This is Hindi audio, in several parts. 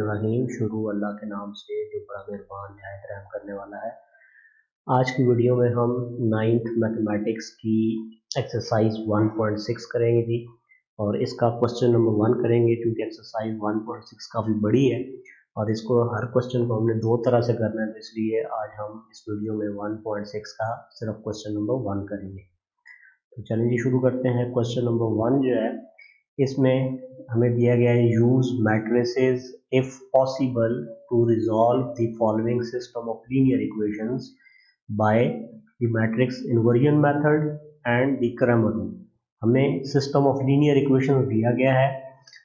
रहीम शुरू अल्लाह के नाम से जो बड़ा मेहरबान निहायत रहम करने वाला है। आज की वीडियो में हम 9th मैथमेटिक्स की एक्सरसाइज 1.6 करेंगे जी, और इसका क्वेश्चन नंबर 1 करेंगे क्योंकि एक्सरसाइज 1.6 काफ़ी बड़ी है और इसको हर क्वेश्चन को हमने दो तरह से करना है, तो इसलिए आज हम इस वीडियो में 1.6 का सिर्फ क्वेश्चन नंबर 1 करेंगे। तो चलिए जी शुरू करते हैं। क्वेश्चन नंबर 1 जो है इसमें हमें दिया गया है use matrices if possible to resolve the following system of linear equations by the matrix inversion method and the Cramer rule. हमें सिस्टम ऑफ लीनियर इक्वेशंस दिया गया है,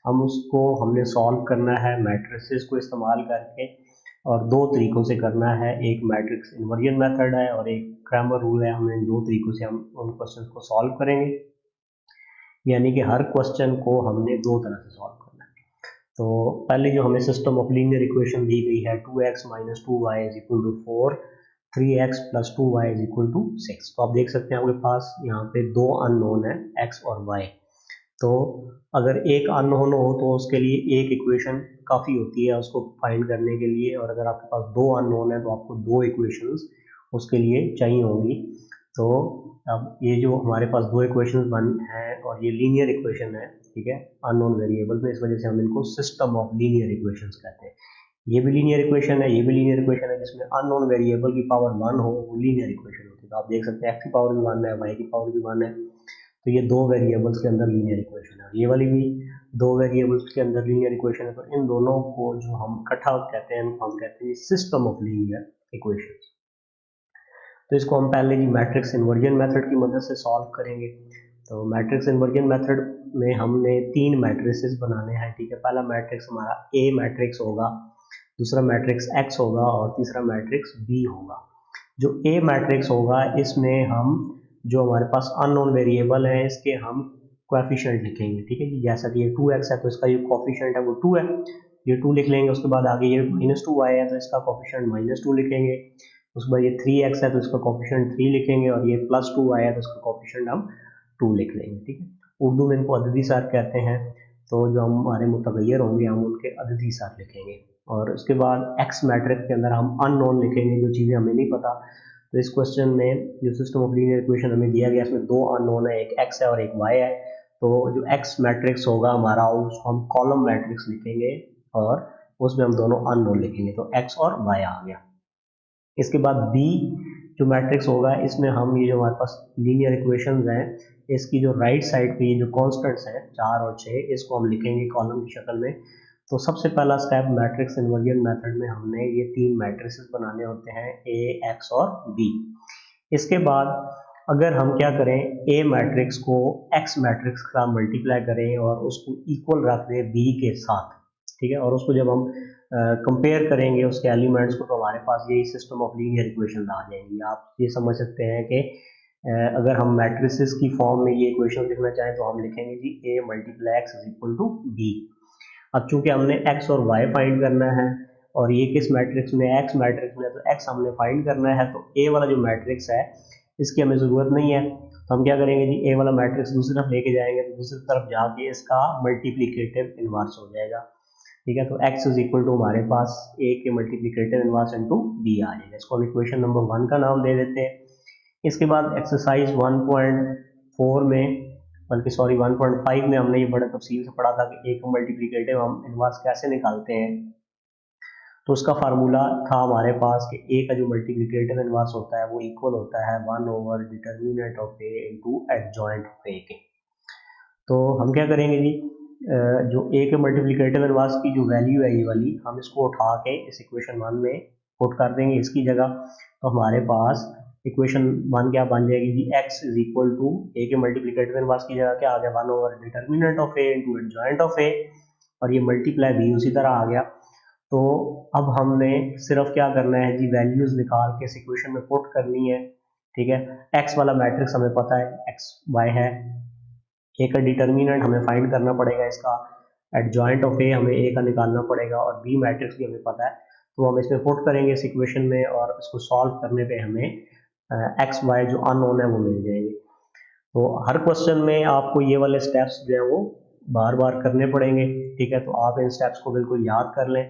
हम उसको हमने सॉल्व करना है मैट्रिसेस को इस्तेमाल करके, और दो तरीक़ों से करना है। एक मैट्रिक्स इन्वर्जन मेथड है और एक क्रैमर रूल है। हमें इन दो तरीक़ों से हम उन क्वेश्चन को सॉल्व करेंगे, यानी कि हर क्वेश्चन को हमने दो तरह से सॉल्व करना है। तो पहले जो हमें सिस्टम ऑफ लीनियर इक्वेशन दी गई है 2x minus 2y is equal to 4, 3x plus 2y is equal to 6। तो आप देख सकते हैं आपके पास यहाँ पे दो अननोन है x और y। तो अगर एक अननोन हो तो उसके लिए एक इक्वेशन काफ़ी होती है उसको फाइंड करने के लिए, और अगर आपके पास दो अननोन है तो आपको दो इक्वेशंस उसके लिए चाहिए होंगी। तो अब ये जो हमारे पास दो इक्वेशंस बन हैं और ये लीनियर इक्वेशन है, ठीक है, अननोन वेरिएबल में, इस वजह से हम इनको सिस्टम ऑफ लीनियर इक्वेशंस कहते हैं। ये भी लीनियर इक्वेशन है, ये भी लीनियर इक्वेशन है, जिसमें अननोन वेरिएबल की पावर 1 हो वो लीनियर इक्वेशन होती है। तो आप देख सकते हैं x की पावर भी 1 है, y की पावर भी 1 है, तो ये दो वेरिएबल्स के अंदर लीनियर इक्वेशन है। ये वाली भी दो वेरिएबल्स के अंदर लीनियर इक्वेशन है। तो इन दोनों को जो हम इकट्ठा कहते हैं हम कहते हैं सिस्टम ऑफ लीनियर इक्वेशन। तो इसको हम पहले जी मैट्रिक्स इन्वर्जन मेथड की मदद से सॉल्व करेंगे। तो मैट्रिक्स इन्वर्जन मेथड में हमने तीन मैट्रिसेस बनाने हैं, ठीक है। पहला मैट्रिक्स हमारा ए मैट्रिक्स होगा, दूसरा मैट्रिक्स एक्स होगा और तीसरा मैट्रिक्स बी होगा। जो ए मैट्रिक्स होगा इसमें हम जो हमारे पास अननोन वेरिएबल है इसके हम कोएफिशिएंट लिखेंगे, ठीक है जी। जैसा कि ये 2x है तो इसका जो कोएफिशिएंट है वो 2 है, ये 2 लिख लेंगे। उसके बाद आगे ये -2y है तो इसका कोएफिशिएंट -2 लिखेंगे। उसके बाद ये 3x है तो इसका कोएफिशिएंट 3 लिखेंगे, और ये +2y है तो इसका कोएफिशिएंट हम 2 लिख लेंगे, ठीक है। उर्दू में इनको अददी सार कहते हैं। तो जो हमारे मुतगय्यर होंगे हम उनके अददी सार लिखेंगे, और उसके बाद x मैट्रिक्स के अंदर हम अननोन लिखेंगे, जो चीज़ें हमें नहीं पता। तो इस क्वेश्चन में जो सिस्टम ऑफ लीनियर इक्वेशन हमें दिया गया इसमें दो अननोन है, एक x है और एक y है। तो जो x मैट्रिक्स होगा हमारा उसको हम कॉलम मैट्रिक्स लिखेंगे और उसमें हम दोनों अननोन लिखेंगे, तो x और y आ गया। इसके बाद बी जो मैट्रिक्स होगा इसमें हम ये जो हमारे पास लीनियर इक्वेशंस हैं इसकी जो राइट साइड पे ये जो कांस्टेंट्स हैं 4 और 6 इसको हम लिखेंगे कॉलम की शक्ल में। तो सबसे पहला स्टेप मैट्रिक्स इन्वर्जन मेथड में हमने ये तीन मैट्रिसेस बनाने होते हैं, ए एक्स और बी। इसके बाद अगर हम क्या करें, ए मैट्रिक्स को एक्स मैट्रिक्स के साथ मल्टीप्लाई करें और उसको इक्वल रख दें बी के साथ, ठीक है, और उसको जब हम कंपेयर करेंगे उसके एलिमेंट्स को तो हमारे पास यही सिस्टम ऑफ लीनियर इक्वेशन आ जाएंगी। आप ये समझ सकते हैं कि अगर हम मैट्रिसेस की फॉर्म में ये इक्वेशन लिखना चाहें तो हम लिखेंगे जी A multiply X is equal to B. अब चूंकि हमने x और y फाइंड करना है और ये किस मैट्रिक्स में, x मैट्रिक्स में, तो x हमने फाइंड करना है, तो a वाला जो मैट्रिक्स है इसकी हमें ज़रूरत नहीं है। तो हम क्या करेंगे जी, a वाला मैट्रिक्स दूसरी तरफ लेके जाएंगे, तो दूसरी तरफ जाके इसका मल्टीप्लिकेटिव इन्वर्स हो जाएगा, ठीक है। तो x इज इक्वल टू हमारे पास a के मल्टीप्लिकेटिव इन्वर्स इनटू b आ जाएगा। इसको हम इक्वेशन नंबर 1 का नाम दे देते हैं। इसके बाद एक्सरसाइज 1.4 में, बल्कि सॉरी 1.5 में हमने ये बड़ा तफसील से पढ़ा था कि ए का मल्टीप्लिकेटिव हम इनवर्स कैसे निकालते हैं। तो उसका फार्मूला था हमारे पास कि ए का जो मल्टीप्लिकेटिव इनवर्स होता है वो इक्वल होता है 1 over determinant of A into adjoint of A के। तो हम क्या करेंगे जी, जो ए के मल्टीप्लिकेटिव इनवर्स की जो वैल्यू है ये वाली, हम इसको उठा के इस इक्वेशन 1 में पुट कर देंगे इसकी जगह। तो हमारे पास इक्वेशन 1 क्या बन जाएगी जी, x is equal to A के मल्टीप्लिकेटिव इनवर्स की जगह क्या आ गया, 1 over determinant of A into adjoint of A, और ये मल्टीप्लाई भी उसी तरह आ गया। तो अब हमने सिर्फ क्या करना है जी, वैल्यूज निकाल के इस इक्वेशन में पुट करनी है, ठीक है। x वाला मैट्रिक्स हमें पता है x y है, ए का डिटर्मिनेंट हमें फाइंड करना पड़ेगा, इसका एडजॉइंट ऑफ ए हमें ए का निकालना पड़ेगा, और बी मैट्रिक्स भी हमें पता है। तो हम इसमें पुट करेंगे इस इक्वेशन में, और इसको सॉल्व करने पे हमें एक्स वाई जो अननोन है वो मिल जाएंगे। तो हर क्वेश्चन में आपको ये वाले स्टेप्स जो है वो बार बार करने पड़ेंगे, ठीक है। तो आप इन स्टेप्स को बिल्कुल याद कर लें।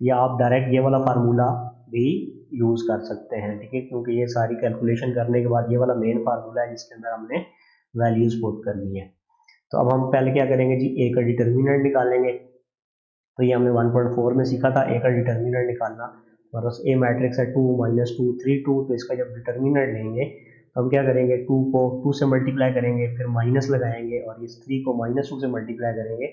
या आप डायरेक्ट ये वाला फार्मूला भी यूज़ कर सकते हैं, ठीक है, क्योंकि ये सारी कैलकुलेशन करने के बाद ये वाला मेन फार्मूला है जिसके अंदर हमने वैल्यूज़ पुट करनी है। तो अब हम पहले क्या करेंगे जी, ए का डिटर्मिनेंट निकालेंगे। तो ये हमने 1.4 में सीखा था ए का डिटर्मिनेंट निकालना। हमारे पास ए मैट्रिक्स है 2 -2 3 2, तो इसका जब डिटर्मिनेंट लेंगे तो हम क्या करेंगे, 2 को 2 से मल्टीप्लाई करेंगे, फिर माइनस लगाएंगे और इस 3 को -2 से मल्टीप्लाई करेंगे,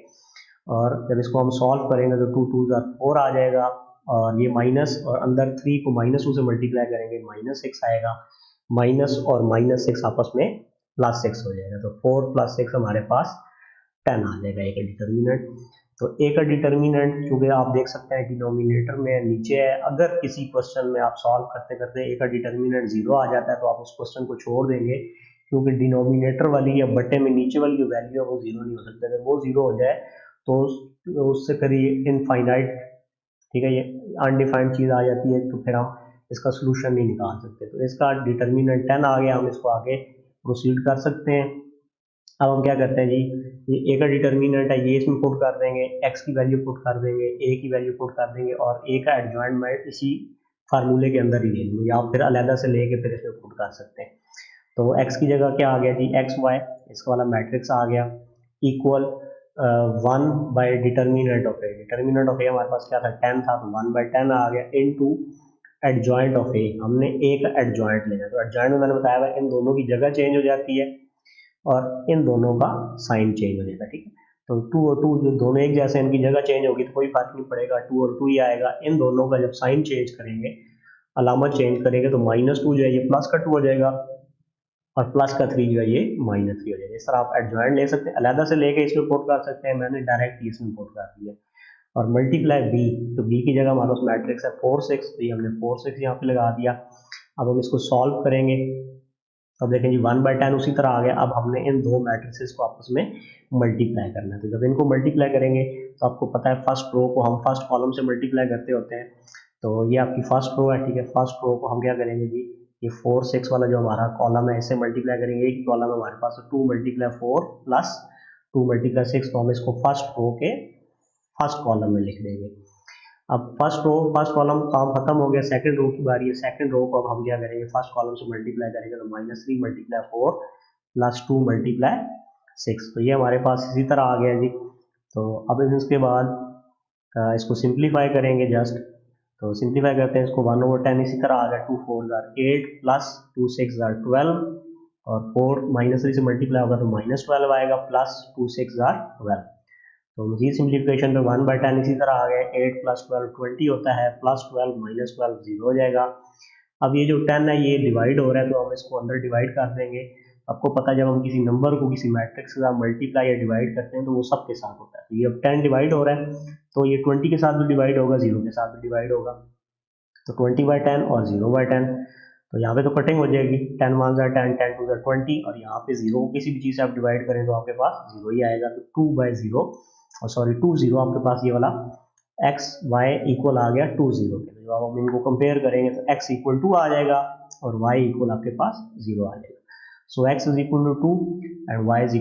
और जब इसको हम सॉल्व करेंगे तो 2 2 4 आ जाएगा, और ये माइनस और अंदर 3 को -2 से मल्टीप्लाई करेंगे -6 आएगा, माइनस और -6 आपस में +6 हो जाएगा, तो 4 + 6 हमारे पास 10 आ जाएगा ए का डिटर्मिनेंट। तो ए का डिटर्मिनेंट क्योंकि आप देख सकते हैं डिनोमिनेटर में नीचे है, अगर किसी क्वेश्चन में आप सॉल्व करते करते ए का डिटर्मिनेंट 0 आ जाता है तो आप उस क्वेश्चन को छोड़ देंगे, क्योंकि डिनोमिनेटर वाली या बट्टे में नीचे वाली जो वैल्यू है वो 0 नहीं हो सकती। अगर वो 0 हो जाए तो उससे फिर ये इनफाइनाइट, ठीक है, ये अनडिफाइंड चीज़ आ जाती है, तो फिर हम इसका सोल्यूशन नहीं निकाल सकते। तो इसका डिटर्मिनेंट 10 आ गया, हम इसको आगे प्रोसीड कर सकते हैं। अब हम क्या करते हैं जी, ये ए का डिटर्मिनेंट है, ये इसमें पुट कर देंगे, एक्स की वैल्यू पुट कर देंगे, ए की वैल्यू पुट कर देंगे, और ए का एडजॉइंट मैं इसी फार्मूले के अंदर ही ले लूँ, या फिर अलहदा से लेके फिर इसमें पुट कर सकते हैं। तो एक्स की जगह क्या आ गया जी, एक्स वाई, इसका वाला मैट्रिक्स आ गया, equal 1 by determinant of A. Determinant of A हमारे पास क्या था, 10 था, तो 1/10 आ गया, इनटू एडजॉइंट ऑफ ए, हमने ए का एडजॉइंट लेना है। तो एडजॉइंट में मैंने बताया हुआ इन दोनों की जगह चेंज हो जाती है और इन दोनों का साइन चेंज हो जाएगा, ठीक है। तो 2 और 2 जो दोनों एक जैसे, इनकी जगह चेंज होगी तो कोई फर्क नहीं पड़ेगा, 2 और 2 ही आएगा। इन दोनों का जब साइन चेंज करेंगे, अलामत चेंज करेंगे, तो -2 जो है ये प्लस का 2 हो जाएगा, और प्लस का 3 जो है ये -3 हो जाएगा। इस तरह आप एडजॉइंट ले सकते हैं, अलहदा से लेके इसमें पुट कर सकते हैं, मैंने डायरेक्ट इसमें पुट कर दिया। और मल्टीप्लाई बी, तो बी की जगह हमारे पास मैट्रिक्स है 4 6, तो ये हमने 4 6 यहाँ पे लगा दिया। अब हम इसको सॉल्व करेंगे, अब देखें जी 1/10 उसी तरह आ गया। अब हमने इन दो मैट्रिसेस को आपस में मल्टीप्लाई करना है, तो जब इनको मल्टीप्लाई करेंगे तो आपको पता है फर्स्ट रो को हम फर्स्ट कॉलम से मल्टीप्लाई करते होते हैं, तो ये आपकी फर्स्ट रो है, ठीक है। फर्स्ट रो को हम क्या करेंगे जी, ये 4 6 वाला जो हमारा कॉलम है इससे मल्टीप्लाई करेंगे, एक कॉलम है हमारे पास, 2 × 4 प्लस 2 × 6, तो हम इसको फर्स्ट रो के फर्स्ट कॉलम में लिख देंगे। अब फर्स्ट रो फर्स्ट कॉलम काम खत्म हो गया, सेकंड रो की बारी है। सेकंड रो को अब हम क्या करेंगे, फर्स्ट कॉलम से मल्टीप्लाई करेंगे, तो -3 × 4 प्लस 2 × 6, तो ये हमारे पास इसी तरह आ गया जी। तो अब इसके बाद इसको सिंप्लीफाई करेंगे जस्ट, तो सिंप्लीफाई करते हैं इसको, 1/10 इसी तरह आ गया, 2 4 8 प्लस 2 6 12, और 4 -3 से मल्टीप्लाई होगा तो -12 आएगा, प्लस 2 6 12। तो मजीद सिंप्लीफिकेशन पे 1/10 इसी तरह आ गया, 8 + 12 20 होता है, प्लस 12 -12 0 हो जाएगा। अब ये जो 10 है ये डिवाइड हो रहा है, तो हम इसको अंदर डिवाइड कर देंगे। आपको पता है जब हम किसी नंबर को किसी मैट्रिक्स के साथ मल्टीप्लाई या डिवाइड करते हैं तो वो सब के साथ होता है। तो ये अब 10 डिवाइड हो रहा है, तो ये 20 के साथ भी डिवाइड होगा, 0 के साथ भी डिवाइड होगा, तो 20/10 और 0/10, तो यहाँ पे तो कटिंग हो जाएगी, 10 1 10 10 2 20, और यहाँ पे 0 को किसी भी चीज़ से आप डिवाइड करें तो आपके पास 0 ही आएगा, तो 2/0, और सॉरी 2 0 आपके पास ये वाला x y इक्वल आ गया 2 0 के। जब हम इनको कंपेयर करेंगे तो x = 2 आ जाएगा और y इक्वल आपके पास 0 आ जाएगा। सो x = 2 एंड y =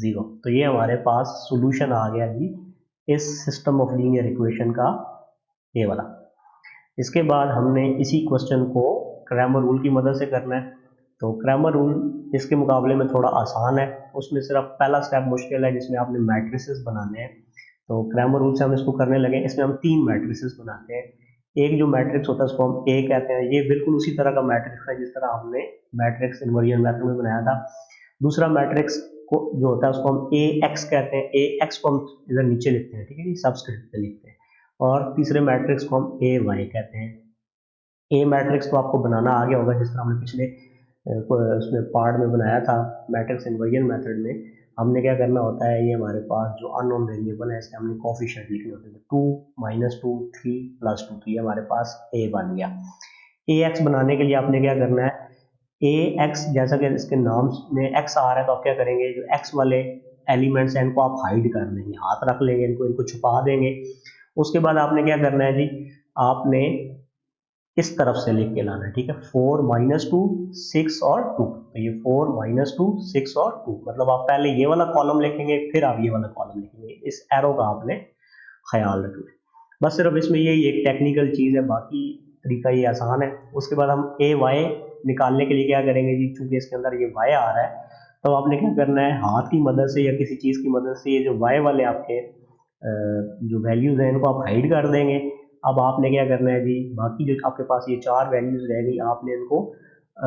0। तो ये हमारे पास सोल्यूशन आ गया जी इस सिस्टम ऑफ लीनियर इक्वेशन का, ये वाला। इसके बाद हमने इसी क्वेश्चन को क्रैमर रूल की मदद से करना है। तो क्रैमर रूल इसके मुकाबले में थोड़ा आसान है, उसमें सिर्फ पहला स्टेप मुश्किल है जिसमें आपने मैट्रिसेस बनाने हैं। तो क्रैमर रूल से हम इसको करने लगे। इसमें हम 3 मैट्रिसेस बनाते हैं। एक जो मैट्रिक्स होता है उसको हम ए कहते हैं, ये बिल्कुल उसी तरह का मैट्रिक्स है जिस तरह हमने मैट्रिक्स इन्वर्जन मेथड में बनाया था। दूसरा मैट्रिक्स को जो होता है उसको हम ए एक्स कहते हैं, ए एक्स को हम इधर नीचे लिखते हैं, ठीक है, सबस्क्रिप्ट पे लिखते हैं। और तीसरे मैट्रिक्स को हम ए वाई कहते हैं। ए मैट्रिक्स तो आपको बनाना आ गया होगा, जिस तरह हमने पिछले उसमें पार्ट में बनाया था मैट्रिक्स इन्वर्जन मेथड में। हमने क्या करना होता है, ये हमारे पास जो अननोन वेरिएबल है इसके हमने कोफिशिएंट लिखने होते हैं, 2 -2 3 + 2, तो ये हमारे पास ए बन गया। ए एक्स बनाने के लिए आपने क्या करना है, ए एक्स जैसा कि इसके नाम में एक्स आ रहा है, तो आप क्या करेंगे, जो एक्स वाले एलिमेंट्स हैं इनको आप हाइड कर देंगे, हाथ रख लेंगे, इनको छुपा देंगे। उसके बाद आपने क्या करना है जी, आपने इस तरफ से लिख के लाना है, ठीक है, 4 -2 6 और 2, तो ये 4 -2 6 और 2, मतलब आप पहले ये वाला कॉलम लिखेंगे फिर आप ये वाला कॉलम लिखेंगे, इस एरो का आपने ख्याल रखना है। बस सिर्फ इसमें यही एक टेक्निकल चीज़ है, बाकी तरीका ये आसान है। उसके बाद हम ए वाई निकालने के लिए क्या करेंगे जी, चूंकि इसके अंदर ये वाई आ रहा है तो आपने क्या करना है, हाथ की मदद से या किसी चीज़ की मदद से ये जो वाई वाले आपके जो वैल्यूज़ हैं इनको आप हाइड कर देंगे। अब आपने क्या करना है जी, बाकी जो आपके पास ये 4 वैल्यूज़ रह गई आपने इनको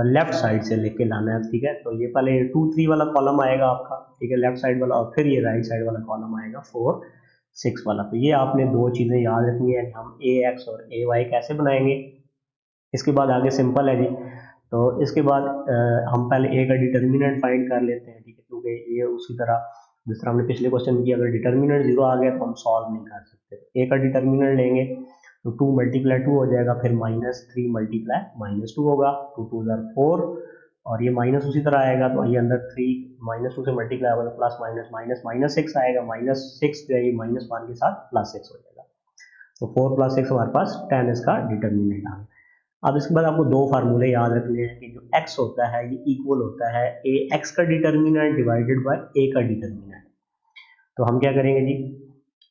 लेफ्ट साइड से लेके लाना है, ठीक है। तो ये पहले 2 3 वाला कॉलम आएगा आपका, ठीक है, लेफ्ट साइड वाला, और फिर ये राइट साइड वाला कॉलम आएगा 4 6 वाला। तो ये आपने दो चीज़ें याद रखनी है, हम ए एक्स और ए वाई कैसे बनाएंगे। इसके बाद आगे सिंपल है जी। तो इसके बाद हम पहले ए का डिटर्मिनेंट फाइंड कर लेते हैं, ठीक है, क्योंकि ये उसी तरह जिस तरह हमने पिछले क्वेश्चन में किया, अगर डिटर्मिनेंट 0 आ गया तो हम सॉल्व नहीं कर सकते। ए का डिटर्मिनेंट लेंगे तो 2 मल्टीप्लाई 2 हो जाएगा, फिर -3 मल्टीप्लाई -2 होगा, 2 2 ज़ार 4, और ये माइनस उसी तरह आएगा तो ये अंदर 3 -2 से मल्टीप्लाई होगा तो प्लस माइनस माइनस -6 आएगा, -6 जो है ये -1 के साथ +6 हो जाएगा। तो 4 + 6 हमारे पास 10 इसका डिटर्मिनेंट आ गया। अब इसके बाद आपको दो फार्मूले याद रखने हैं कि जो x होता है ये इक्वल होता है ए एक्स का डिटर्मिनेंट डिवाइडेड बाय ए का डिटर्मिनेंट। तो हम क्या करेंगे जी,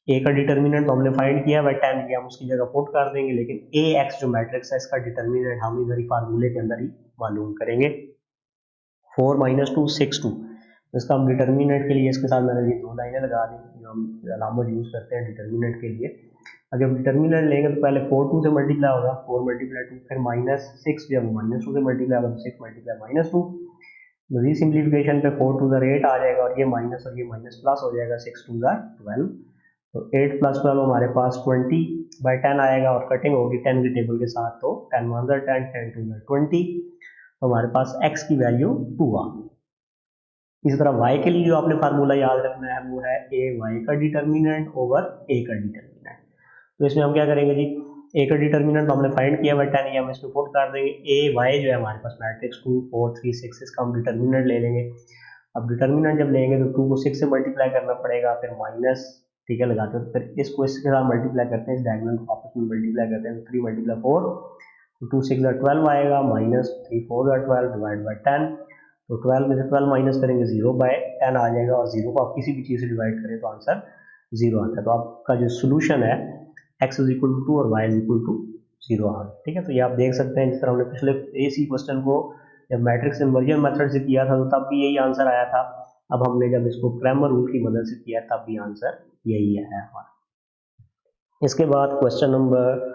ए का डिटर्मिनेंट तो हमने फाइंड किया बाय 10 किया, हम उसकी जगह पुट कर देंगे, लेकिन ए एक्स जो मैट्रिक्स है इसका डिटर्मिनेंट हम इधर ही फार्मूले के अंदर ही मालूम करेंगे। 4 - 2 6 2, इसका हम डिटर्मिनेंट के लिए इसके साथ मैंने ये दो लाइनें लगा दी जो हम अलामत यूज़ करते हैं डिटर्मिनेंट के लिए। अब जब डिटर्मिनेंट लेंगे तो पहले 4 2 से मल्टीप्लाई होगा, 4 × 2, फिर -6 जब -2 से मल्टीप्लाई होगा तो 6 × -2। मजीद सिंप्लीफिकेशन पे 4 2 ज़ार 8 आ जाएगा, और ये माइनस और ये माइनस प्लस हो जाएगा, 6 2 ज़ार 12। तो 8 + 12 हमारे पास 20/10 आएगा, और कटिंग होगी 10 के टेबल के साथ, तो 10 1 ज़ार 10, 10 2 ज़ार 20। तो हमारे पास x की वैल्यू 2 आ गई। इसी तरह y के लिए जो आपने फार्मूला याद रखना है वो है ए वाई का डिटर्मिनेंट ओवर ए का डिटर्मिनेंट। तो इसमें हम क्या करेंगे जी, ए का डिटर्मिनेंट तो हमने फाइंड किया बाय 10, ये हम इसमें पुट कर देंगे। ए वाई जो है हमारे पास मैट्रिक्स 2 4 3 6, इसका हम डिटर्मिनेंट ले लेंगे। अब डिटर्मिनेंट जब लेंगे तो 2 को 6 से मल्टीप्लाई करना पड़ेगा, फिर माइनस, ठीक है, लगाते हैं, तो फिर इसको इसके साथ मल्टीप्लाई करते हैं, इस डायगोनल को आपस में मल्टीप्लाई करते हैं, तो 3 × 4, तो 2 6 ज़ार 12 आएगा, -3 4 ज़ार 12 डिवाइड बाय 10। तो 12 में से 12 माइनस करेंगे 0/10 आ जाएगा, और 0 को आप किसी भी चीज़ से डिवाइड करें तो आंसर 0 आता है। तो आपका जो सोल्यूशन है x = 2 और y = 0 आ गया, ठीक है। तो ये आप देख सकते हैं, जिस तरह हमने पिछले इसी क्वेश्चन को जब मैट्रिक्स इन्वर्जन मेथड से किया था तो तब भी यही आंसर आया था। अब हमने जब इसको क्रैमर रूल की मदद से किया तब भी आंसर यही आया हमारा। इसके बाद क्वेश्चन नंबर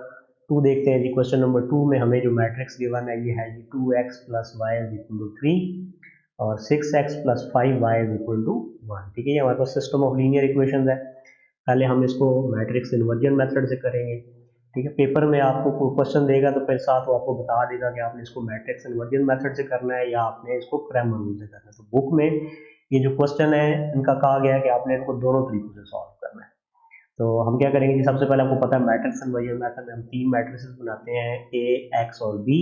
2 देखते हैं जी। क्वेश्चन नंबर 2 में हमें जो मैट्रिक्स गिवन है ये है जी 2x + y = 3 और 6x + 5y = 1, ठीक है। ये हमारे पास सिस्टम ऑफ लीनियर इक्वेशंस है। पहले हम इसको मैट्रिक्स इन्वर्जन मेथड से करेंगे, ठीक है। पेपर में आपको कोई क्वेश्चन देगा तो फिर साथ वो आपको बता देगा कि आपने इसको मैट्रिक्स इन्वर्जन मेथड से करना है या आपने इसको क्रैमर रूल से करना है। तो बुक में ये जो क्वेश्चन है इनका कहा गया है कि आपने इनको दोनों तरीकों से सॉल्व करना है। तो हम क्या करेंगे कि सबसे पहले आपको पता है मैट्रिक्स इन्वर्जन मेथड में हम 3 मैट्रिसेस बनाते हैं, ए एक्स और बी।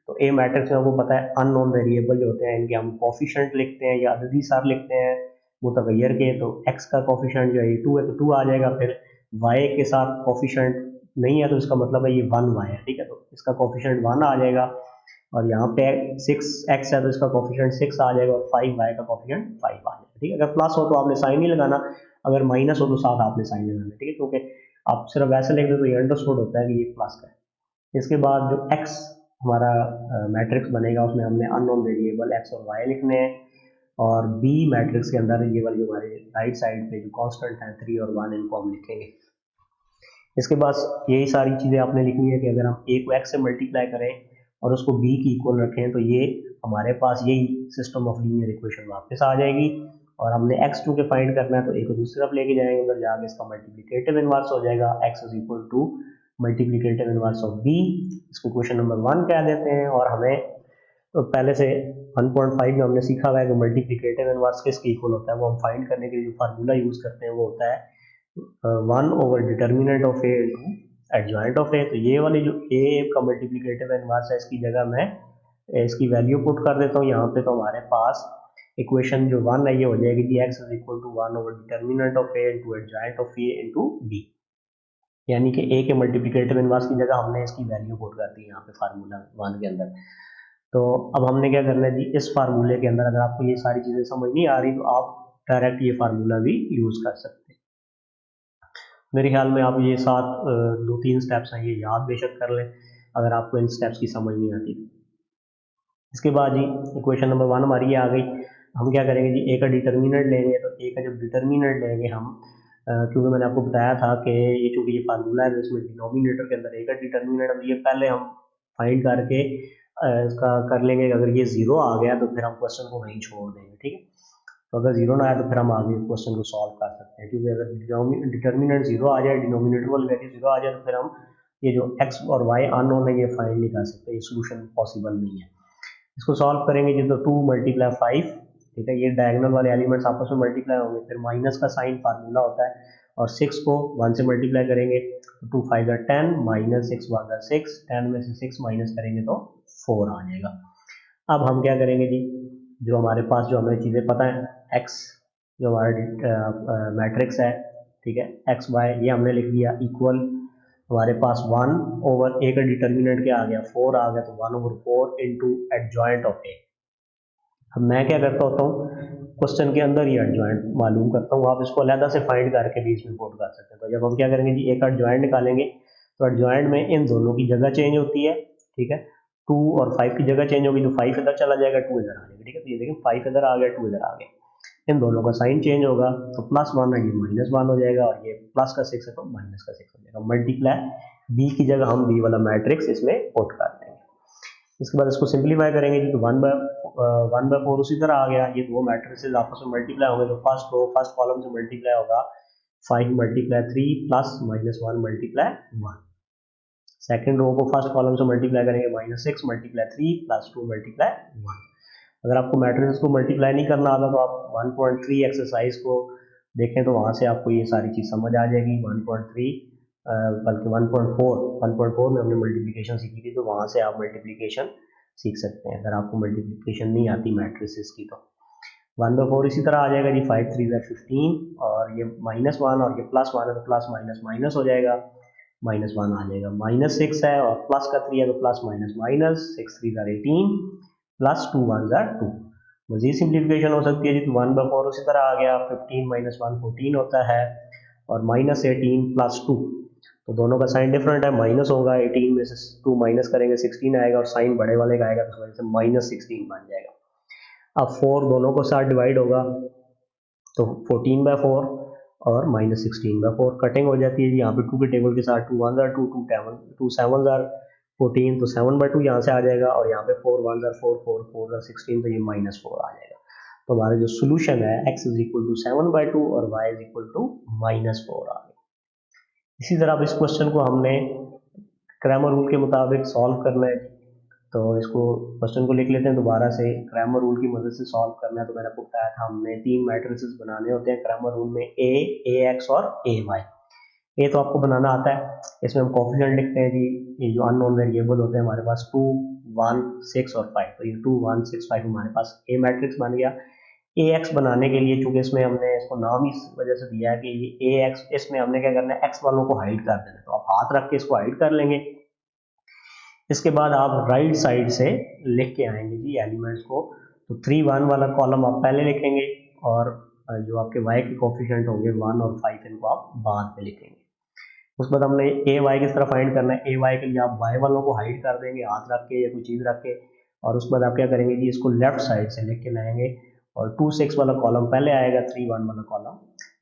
तो ए मैट्रिक्स में आपको पता है अननोन वेरिएबल जो होते हैं इनके हम कोफिशिएंट लिखते हैं या अददी सार लिखते हैं मुतगैर के। तो x का कोफिशिएंट जो है ये 2 है तो 2 आ जाएगा, फिर y के साथ कोफिशिएंट नहीं है तो इसका मतलब है ये 1y है, ठीक है, तो इसका कोफिशिएंट 1 आ जाएगा। और यहाँ पे 6x है तो इसका कोफिशिएंट 6 आ जाएगा, और 5y का कोफिशिएंट 5 आ जाएगा, ठीक है। अगर प्लस हो तो आपने साइन नहीं लगाना, अगर माइनस हो तो साथ आपने साइन लगाना, ठीक है, क्योंकि आप सिर्फ ऐसे लिख दो तो ये अंडरस्टूड होता है कि ये प्लस का है। इसके बाद जो x हमारा मैट्रिक्स बनेगा उसमें हमने अननोन वेरिएबल x और y लिखने हैं, और बी मैट्रिक्स के अंदर ये वाली हमारे राइट साइड पे जो कांस्टेंट है 3 और 1 इनको हम लिखेंगे। इसके बाद यही सारी चीज़ें आपने लिखनी है कि अगर हम a को x से मल्टीप्लाई करें और उसको b की इक्वल रखें तो ये हमारे पास यही सिस्टम ऑफ लीनियर इक्वेशन वापस आ जाएगी। और हमने x2 के फाइंड करना है तो a को दूसरी तरफ लेके जाएंगे, उधर जाके इसका मल्टीप्लिकेटिव इनवर्स हो जाएगा, x = multiplicative inverse of b। इसको क्वेश्चन नंबर 1 कह देते हैं। और हमें तो पहले से 1.5 में हमने सीखा हुआ है कि मल्टीप्लिकेटिव इनवर्स किसके इक्वल होता है, वो हम फाइंड करने के लिए जो फार्मूला यूज़ करते हैं वो होता है 1 / determinant of A into adjoint of A. तो ये वाली जो ए का मल्टीप्लिकेटिव इनवर्स है इसकी जगह मैं इसकी वैल्यू पुट कर देता हूँ यहाँ पे। तो हमारे पास इक्वेशन जो 1 है ये हो जाएगी जी x = 1 / determinant of A into adjoint of A into B, यानी कि ए के मल्टीप्लिकेटिव इनवर्स की जगह हमने इसकी वैल्यू पुट कर दी यहाँ पे फार्मूला 1 के अंदर। तो अब हमने क्या करना है जी, इस फार्मूले के अंदर अगर आपको ये सारी चीज़ें समझ नहीं आ रही तो आप डायरेक्ट ये फार्मूला भी यूज़ कर सकते हैं। मेरे ख्याल में आप ये 2-3 स्टेप्स हैं, ये याद बेशक कर लें अगर आपको इन स्टेप्स की समझ नहीं आती। इसके बाद जी इक्वेशन नंबर 1 हमारी ये आ गई। हम क्या करेंगे जी, ए का डिटर्मिनेंट लेंगे। तो ए का जब डिटर्मिनेंट लेंगे हम, क्योंकि मैंने आपको बताया था कि ये चूँकि ये फार्मूला है, तो इसमें डिनोमिनेटर के अंदर ए का डिटर्मिनेंट ये पहले हम फाइंड करके इसका कर लेंगे। अगर ये 0 आ गया तो फिर हम क्वेश्चन को वहीं छोड़ देंगे, ठीक है। तो अगर 0 ना आया तो फिर हम आगे क्वेश्चन को सॉल्व कर सकते हैं, क्योंकि अगर डिटर्मिनेंट 0 आ जाए, डिनोमिनेटर वाली वैल्यू 0 आ जाए, तो फिर हम ये जो x और y अननोन है ये फाइंड नहीं कर सकते, ये सोल्यूशन पॉसिबल नहीं है। इसको सॉल्व करेंगे जी, तो 2 × 5, ठीक है। ये डायगोनल वाले एलिमेंट्स आपस में मल्टीप्लाई होंगे, फिर माइनस का साइन फार्मूला होता है, और 6 को 1 से मल्टीप्लाई करेंगे तो 2 5 10 माइनस 6 1 6, 10 में से 6 माइनस करेंगे तो 4 आ जाएगा। अब हम क्या करेंगे जी, जो हमारे पास जो हमें चीज़ें पता है, x जो हमारा मैट्रिक्स है, ठीक है, x y ये हमने लिख दिया इक्वल, हमारे पास 1 ओवर ए का डिटर्मिनेंट क्या आ गया, 4 आ गया, तो 1/4 इंटू एडजॉइंट ऑफ ए। अब मैं क्या करता होता हूँ, क्वेश्चन के अंदर ही एडजॉइंट मालूम करता हूँ, आप इसको अलग से फाइंड करके भी इसमें पुट कर सकते हैं। तो जब हम क्या करेंगे जी, ए का एडजॉइंट निकालेंगे, तो एडजॉइंट में इन दोनों की जगह चेंज होती है, ठीक है। 2 और 5 की जगह चेंज होगी, तो 5 इधर चला जाएगा, 2 इधर आ जाएगा, ठीक है। तो ये देखिए 5 इधर आ गया, 2 इधर आ गया, इन दोनों का साइन चेंज होगा, तो +1 है, ये -1 हो जाएगा, और ये प्लस का 6 है तो माइनस का 6 हो जाएगा। मल्टीप्लाई बी की जगह हम बी वाला मैट्रिक्स इसमें पुट कर देंगे। इसके बाद इसको सिंप्लीफाई करेंगे जी, तो 1/4 उसी तरह आ गया। ये दो मैट्रिसेस आपस में मल्टीप्लाई होंगे, तो फर्स्ट कॉलम से मल्टीप्लाई होगा 5 × 3 प्लस -1 × 1। सेकंड रो को फर्स्ट कॉलम से मल्टीप्लाई करेंगे, -6 × 3 प्लस 2 × 1। अगर आपको मैट्रिसेस को मल्टीप्लाई नहीं करना आता तो आप 1.3 एक्सरसाइज को देखें, तो वहाँ से आपको ये सारी चीज़ समझ आ जाएगी। 1.3 बल्कि 1.4 में हमने मल्टीप्लिकेशन सीखी थी, तो वहाँ से आप मल्टीप्लिकेशन सीख सकते हैं अगर आपको मल्टीप्लिकेशन नहीं आती मैट्रिसेस की। तो 1/4 इसी तरह आ जाएगा जी, 5 3 15, और ये -1 और ये +1 है, तो प्लस माइनस माइनस हो जाएगा, -1 आ जाएगा। -6 है और प्लस का 3 है, तो प्लस माइनस माइनस, 6 3 18 प्लस 2 1 2। मजीद सिंप्लीफिकेशन हो सकती है जी, तो 1/4 उसी तरह आ गया, 15 - 1 14 होता है, और -18 + 2, तो दोनों का साइन डिफरेंट है, माइनस होगा, 18 में से 2 माइनस करेंगे 16 आएगा, और साइन बड़े वाले का आएगा, तो वजह से -16 बन जाएगा। अब 4 दोनों को साथ डिवाइड होगा, तो 14/4 और -16/4 कटिंग हो जाती है जी। यहाँ पे 2 के टेबल के साथ 2 1 2 2 7 14, तो 7/2 यहाँ से आ जाएगा, और यहाँ पे 4 1 4 4 4 16, तो ये -4 आ जाएगा। तो हमारा जो सोल्यूशन है x = 7/2 और y = -4 आ गया। इसी तरह अब इस क्वेश्चन को हमने क्रैमर रूल के मुताबिक सॉल्व करना है। तो इसको क्वेश्चन को लिख लेते हैं दोबारा से। क्रैमर रूल की मदद से सॉल्व करना है, तो मैंने आपको बताया था हमने 3 मैट्रिसेस बनाने होते हैं क्रैमर रूल में, ax और ay। ए तो आपको बनाना आता है, इसमें हम कोफिशिएंट लिखते हैं जी, ये जो अननोन वेरिएबल होते हैं हमारे पास 2 1 6 और 5, तो ये 2 1 6 5 हमारे पास ए मैट्रिक्स बन गया। ए एक्स बनाने के लिए, चूंकि इसमें हमने इसको नाम ही इस वजह से दिया है कि ये ए एक्स, इसमें हमने क्या करना है, एक्स वालों को हाइड कर देना है, तो आप हाथ रख के इसको हाइड कर लेंगे। इसके बाद आप राइट साइड से लिख के आएंगे जी एलिमेंट्स को, तो 3 1 वाला कॉलम आप पहले लिखेंगे, और जो आपके y के कोफिशिएंट होंगे 1 और 5 इनको आप बाद में लिखेंगे। उसके बाद हमने ए वाई किस तरह फाइंड करना है, ए वाई के लिए आप वाई वालों को हाइड कर देंगे हाथ रख के या कोई चीज़ रख के, और उसके बाद आप क्या करेंगे जी, इसको लेफ्ट साइड से लिख के लाएंगे, और 2 6 वाला कॉलम पहले आएगा, 3 1 वाला कॉलम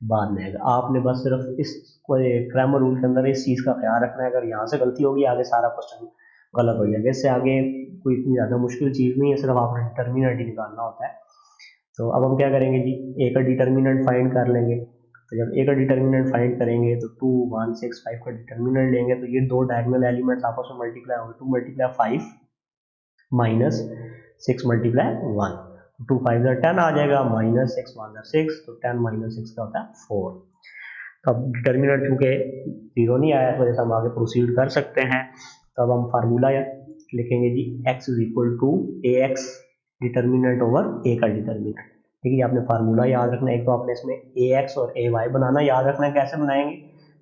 बाद में आएगा। आपने बस सिर्फ इस क्रैमर रूल के अंदर इस चीज़ का ख्याल रखना है, अगर यहाँ से गलती होगी आगे सारा क्वेश्चन गलत हो जाएगा। इससे आगे कोई इतनी ज़्यादा मुश्किल चीज़ नहीं है, सिर्फ आपने डिटर्मिनेंट ही निकालना होता है। तो अब हम क्या करेंगे जी, ए का डिटर्मिनेंट फाइंड कर लेंगे। तो जब ए का डिटर्मिनेंट फाइंड करेंगे, तो 2 1 6 5 का डिटर्मिनेंट लेंगे, तो ये दो डायगोनल एलिमेंट्स आपस में मल्टीप्लाई होंगे, 2 × 5 माइनस 6 × 1, 2 5 10 आ जाएगा, -6 1 6, तो 10 - 6 का होता है 4। तो अब डिटर्मिनेंट चूंकि 0 नहीं आया, इस वजह से हम आगे प्रोसीड कर सकते हैं। तो अब हम फार्मूला लिखेंगे जी, x = ax determinant over a का डिटर्मिनेंट। ठीक है, आपने फार्मूला याद रखना है। एक तो आपने इसमें ax और ay बनाना याद रखना है, कैसे बनाएंगे,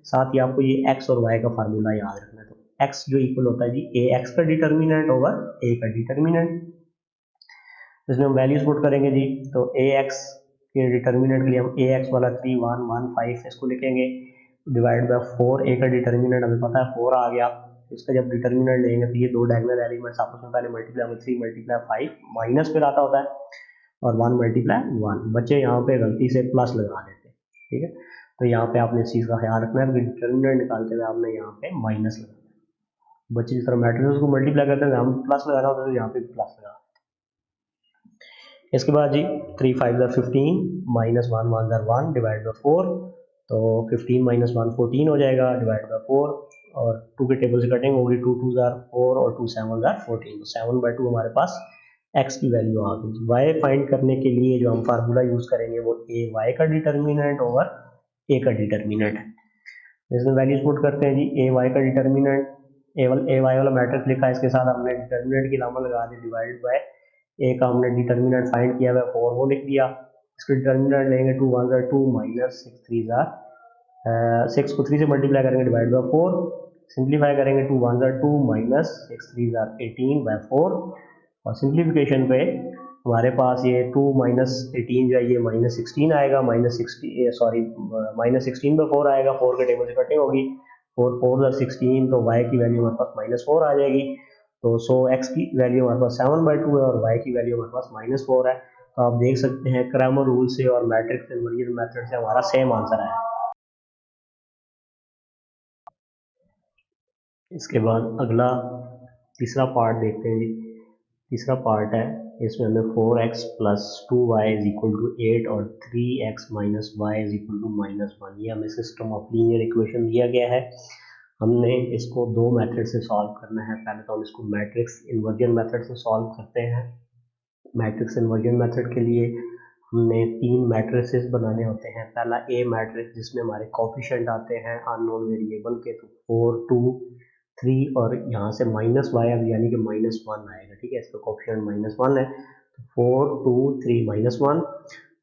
साथ ही आपको ये x और y का फार्मूला याद रखना है। तो x जो इक्वल होता है जी ax का डिटर्मिनेंट ओवर a का डिटर्मिनेंट, इसमें हम वैल्यूज पुट करेंगे जी। तो ax के डिटर्मिनेंट के लिए हम ax वाला 3 1 1 5 इसको लिखेंगे, डिवाइड बाय 4, ए का डिटर्मिनेंट हमें पता है 4 आ गया। इसका जब डिटर्मिनेंट लेंगे तो ये दो डायगोनल एलिमेंट्स आपस में पहले मल्टीप्लाई होंगे, 3 मल्टीप्लाई 5 माइनस फिर आता होता है और 1 मल्टीप्लाई 1, बच्चे यहाँ पे गलती से प्लस लगा देते हैं, ठीक है। तो यहाँ पे आपने इस चीज़ का ख्याल रखना है कि डिटर्मिनेंट निकालते हुए आपने यहाँ पे माइनस लगाना है। बच्चे जिस तरह मैट्रिक्स को मल्टीप्लाई करते हैं यहाँ पे प्लस लगाना होता है, तो यहाँ पे प्लस लगा। इसके बाद जी 3 5 15 माइनस 1 1 1 डिवाइड बाई 4, तो 15 माइनस 1 14 हो जाएगा डिवाइड बाई 4, और 2 के टेबल से कटिंग होगी, 2 2 4 और 2 7 14, तो 7/2 हमारे पास x की वैल्यू आ गई। y फाइंड करने के लिए जो हम फार्मूला यूज करेंगे वो a y का डिटर्मिनेंट ओवर a का डिटर्मिनेंट है। इसमें वैल्यूज पुट करते हैं जी, a y का डिटर्मिनेंट, a y वाला मैट्रिक्स लिखा है, इसके साथ हमने डिटर्मिनेंट की लामा लगा दी, डिवाइड बाय a का हमने डिटर्मिनेंट फाइंड किया हुआ 4 वो लिख दिया। इसका डिटर्मिनेंट लेंगे 2 1 2 माइनस 6 3 6 को 3 से मल्टीप्लाई करेंगे डिवाइड बाय 4, सिंप्लीफाई करेंगे 2 1 2 माइनस 6 3 18/4, और सिंप्लीफिकेशन पे हमारे पास ये 2 माइनस 18 जो है ये माइनस 16 आएगा, माइनस 16/4 आएगा, 4 के टेबल से कटिंग होगी, 4 4 16, तो y की वैल्यू हमारे पास -4 आ जाएगी। तो सो x की वैल्यू हमारे पास 7/2 है और y की वैल्यू हमारे पास -4 है। तो आप देख सकते हैं क्रैमर रूल से और मैट्रिक्स इन्वर्जन मेथड से हमारा सेम आंसर है। इसके बाद अगला तीसरा पार्ट देखते हैं जी। तीसरा पार्ट है, इसमें हमें 4x plus 2y is equal to 8 और 3x minus y is equal to -1, ये हमें सिस्टम ऑफ लीनियर इक्वेशन दिया गया है। हमने इसको दो मेथड से सॉल्व करना है। पहले तो हम इसको मैट्रिक्स इन्वर्जन मेथड से सॉल्व करते हैं। मैट्रिक्स इन्वर्जन मेथड के लिए हमने 3 मैट्रिसेस बनाने होते हैं। पहला ए मैट्रिक्स जिसमें हमारे कोफिशिएंट आते हैं अननोन वेरिएबल के, तो 4 2 3 और यहाँ से -y यानी कि -1 आएगा, ठीक है। इसका कोफिशिएंट -1 है, तो 4 2 3 -1,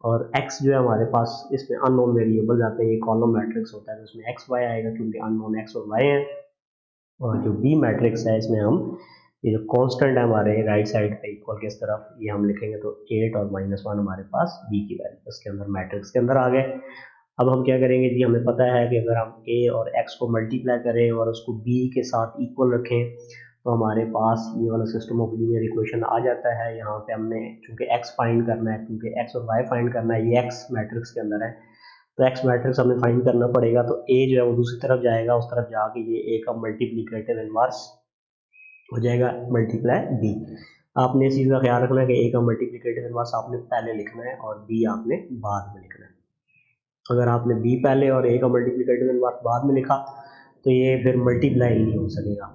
और x जो है हमारे पास इसमें अननोन वेरिएबल आते हैं, ये कॉलम मैट्रिक्स होता है, तो उसमें x y आएगा क्योंकि अननोन x और y है। और जो बी मैट्रिक्स है इसमें हम ये जो कांस्टेंट है हमारे राइट साइड पे इक्वल के इस तरफ, ये हम लिखेंगे, तो 8 और -1 हमारे पास बी की वैल्यू इसके अंदर मैट्रिक्स के अंदर आ गए। अब हम क्या करेंगे जी, हमें पता है कि अगर हम a और x को मल्टीप्लाई करें और उसको b के साथ इक्वल रखें तो हमारे पास ये वाला सिस्टम ऑफ लीनियर इक्वेशन आ जाता है। यहाँ पे हमने चूंकि x फाइंड करना है, क्योंकि x और y फाइंड करना है, ये x मैट्रिक्स के अंदर है, तो x मैट्रिक्स हमें फाइंड करना पड़ेगा। तो a जो है वो दूसरी तरफ जाएगा, उस तरफ जाके ये a का मल्टीप्लिकेटिव इनवर्स हो जाएगा मल्टीप्लाई b। आपने इस चीज़ का ख्याल रखना है कि a का मल्टीप्लिकेटिव इनवर्स आपने पहले लिखना है और b आपने बाद में लिखना है। अगर आपने b पहले और a का मल्टीप्लिकेटिव इनवर्स बाद में लिखा तो ये फिर मल्टीप्लाई ही नहीं हो सकेगा।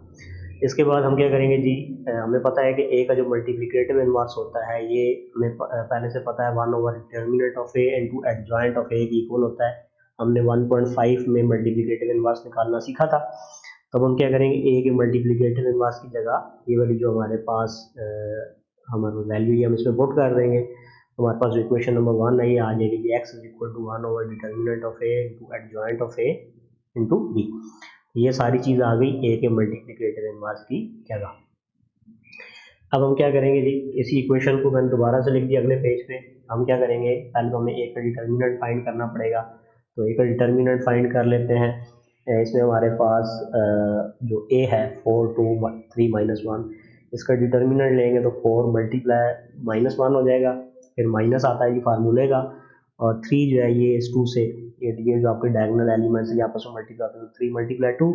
इसके बाद हम क्या करेंगे जी, हमें पता है कि a का जो मल्टीप्लिकेटिव इनवर्स होता है ये हमें पहले से पता है 1/डिटर्मिनेंट of a into adjoint of a की इक्वल होता है। हमने 1.5 में मल्टीप्लिकेटिव इनवर्स निकालना सीखा था। तब हम क्या करेंगे, a के मल्टीप्लिकेटिव इनवर्स की जगह ये वाली जो हमारे पास हमारी वैल्यू है हम इसमें पुट कर देंगे। हमारे पास जो इक्वेशन नंबर 1 है ये आ जाएगी कि x इज इक्वल टू 1/डिटर्मिनेंट of a into adjoint of a into b। ये सारी चीज़ आ गई a के मल्टीप्लिकेटिव इनवर्स की जगह। अब हम क्या करेंगे जी, इसी इक्वेशन को मैंने दोबारा से लिख दिया अगले पेज पे। हम क्या करेंगे, पहले तो हमें a का डिटर्मिनेंट फाइंड करना पड़ेगा, तो a का डिटर्मिनेंट फाइंड कर लेते हैं। इसमें हमारे पास जो a है 4 2 3 -1, इसका डिटर्मिनेंट लेंगे तो 4 मल्टीप्लाई -1 हो जाएगा, फिर माइनस आता है जी फार्मूले का, और 3 जो है ये इस 2 से ये जो आपके डायगोनल एलिमेंट्स है आपस में मल्टीप्लाई होते हैं, 3 मल्टीप्लाई 2,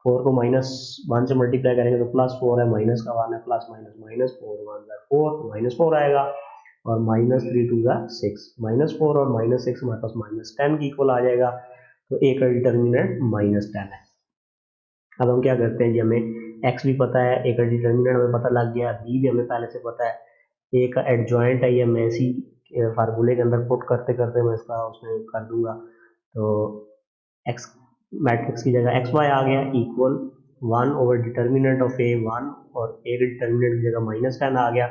4 को -1 से मल्टीप्लाई करेंगे तो +4 है, माइनस का 1 है, प्लस माइनस -4 1 4 -4 आएगा, और -3 2 6, -4 और -6 हमारे पास -10 की इक्वल आ जाएगा। तो a का डिटर्मिनेंट -10 है। अब हम क्या करते हैं जी, हमें x भी पता है, a का डिटर्मिनेंट हमें पता लग गया, b भी हमें पहले से पता है, a का एडजॉइंट है, ये मैं इसी फार्मूले के अंदर पुट करते करते मैं इसका उसमें कर दूंगा। तो x मैट्रिक्स की जगह xy आ गया इक्वल 1/डिटर्मिनेंट ऑफ a 1, और a के डिटर्मिनेंट की जगह -10 आ गया,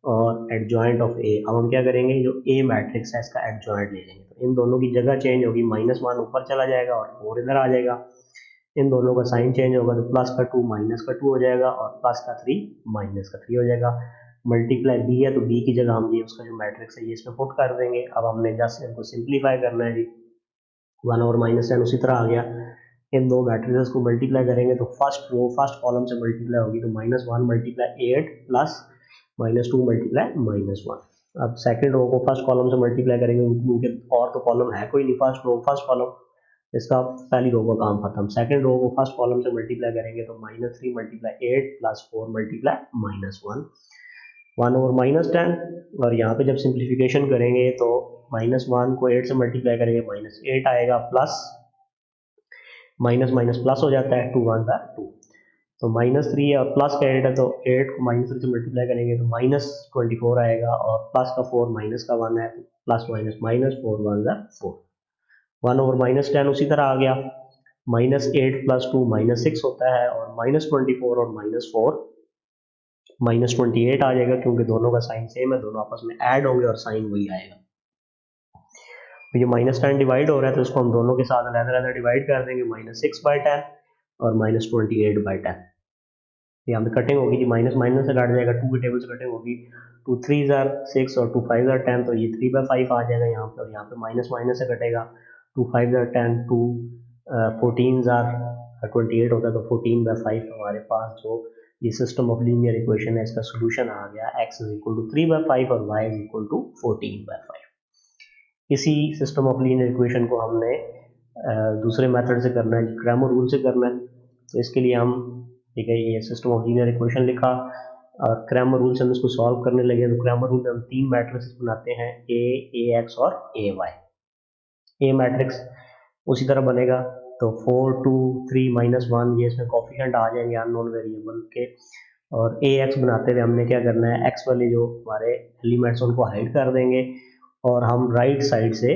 और एडजॉइंट ऑफ a। अब हम क्या करेंगे, जो a मैट्रिक्स है इसका एडजॉइंट ले लेंगे, तो इन दोनों की जगह चेंज होगी, -1 ऊपर चला जाएगा और 4 इधर आ जाएगा। इन दोनों का साइन चेंज होगा तो प्लस का 2 माइनस का 2 हो जाएगा, और प्लस का 3 माइनस का 3 हो जाएगा। मल्टीप्लाई b है तो b की जगह हम ये उसका जो मैट्रिक्स है ये इसमें पुट कर देंगे। अब हमने जस्ट इनको सिंप्लीफाई करना है जी, 1 और -10 उसी तरह आ गया, इन दो मैट्रिसेस को मल्टीप्लाई करेंगे तो फर्स्ट रो फर्स्ट कॉलम से मल्टीप्लाई होगी, तो -1 मल्टीप्लाई 8 प्लस -2 मल्टीप्लाई -1। अब सेकंड रो को फर्स्ट कॉलम से मल्टीप्लाई करेंगे, क्योंकि और तो कॉलम है कोई नहीं, फर्स्ट रो फर्स्ट कॉलम, इसका पहली रो का काम खत्म। सेकंड रो को फर्स्ट कॉलम से मल्टीप्लाई करेंगे तो -3 मल्टीप्लाई 8 प्लस 4 मल्टीप्लाई -1, 1 ओवर -10। और यहाँ पे जब सिंप्लीफिकेशन करेंगे तो -1 को 8 से मल्टीप्लाई करेंगे -8 आएगा, प्लस माइनस माइनस प्लस हो जाता है, 2 1 2, तो -3 है और प्लस का 8 है, तो 8 को -3 से मल्टीप्लाई करेंगे तो -24 आएगा, और प्लस का 4 माइनस का 1 है, तो प्लस माइनस माइनस 4 1 4, 1 ओवर -10 उसी तरह आ गया। -8 प्लस 2 -6 होता है, और -24 और -4 -28 आ जाएगा, क्योंकि दोनों का साइन सेम है, दोनों आपस में ऐड होंगे और साइन वही आएगा। तो ये -10 डिवाइड हो रहा है, तो इसको हम दोनों के साथ अलग-अलग डिवाइड कर देंगे, -6/10 और -28/10। यहाँ पे कटिंग होगी जी, माइनस माइनस से काट जाएगा, 2 के टेबल से कटिंग होगी, 2 3 6 और 2 5 10, तो ये 3/5 आ जाएगा यहाँ पे, और यहाँ पे माइनस माइनस से कटेगा, 2 5 10, 2 14 28 होता है, तो 14/5 हमारे पास जो ये सिस्टम ऑफ लीनियर इक्वेशन है इसका सोल्यूशन आ गया, x इज इक्वल टू 3/5 और y इज इक्वल टू 14/5। इसी सिस्टम ऑफ लीनियर इक्वेशन को हमने दूसरे मेथड से करना है, क्रैमर रूल से करना है। तो इसके लिए हम, ठीक है, ये सिस्टम ऑफ लीनियर इक्वेशन लिखा और क्रैमर रूल से हम इसको सॉल्व करने लगे। तो क्रैमर रूल में हम 3 मैट्रिक्स बनाते हैं, ए एक्स और ए वाई। ए मैट्रिक्स उसी तरह बनेगा, तो 4 2 3 -1, ये इसमें कोफिशिएंट आ जाएंगे अननोन वेरिएबल के। और ए एक्स बनाते हुए हमने क्या करना है, एक्स वाले जो हमारे एलिमेंट्स उनको हाइड कर देंगे, और हम राइट साइड से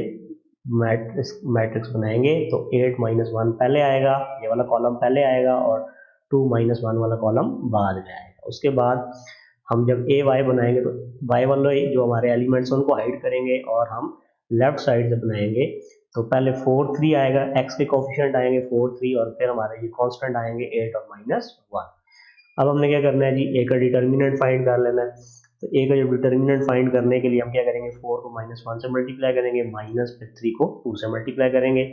मैट्रिक्स बनाएंगे। तो 8 -1 पहले आएगा, ये वाला कॉलम पहले आएगा, और 2 -1 वाला कॉलम बाद में आएगा। उसके बाद हम जब ए वाई बनाएंगे तो वाई वाले जो हमारे एलिमेंट्स हैं उनको हाइड करेंगे, और हम लेफ्ट साइड से बनाएंगे। तो पहले 4 3 आएगा, एक्स के कोफिशिएंट आएंगे 4 3, और फिर हमारे ये कांस्टेंट आएंगे 8 और -1। अब हमने क्या करना है जी, ए का डिटर्मिनेंट फाइंड कर लेना है। तो ए का जो डिटर्मिनेंट फाइंड करने के लिए हम क्या करेंगे, 4 को -1 से मल्टीप्लाई करेंगे, माइनस फिर 3 को 2 से मल्टीप्लाई करेंगे।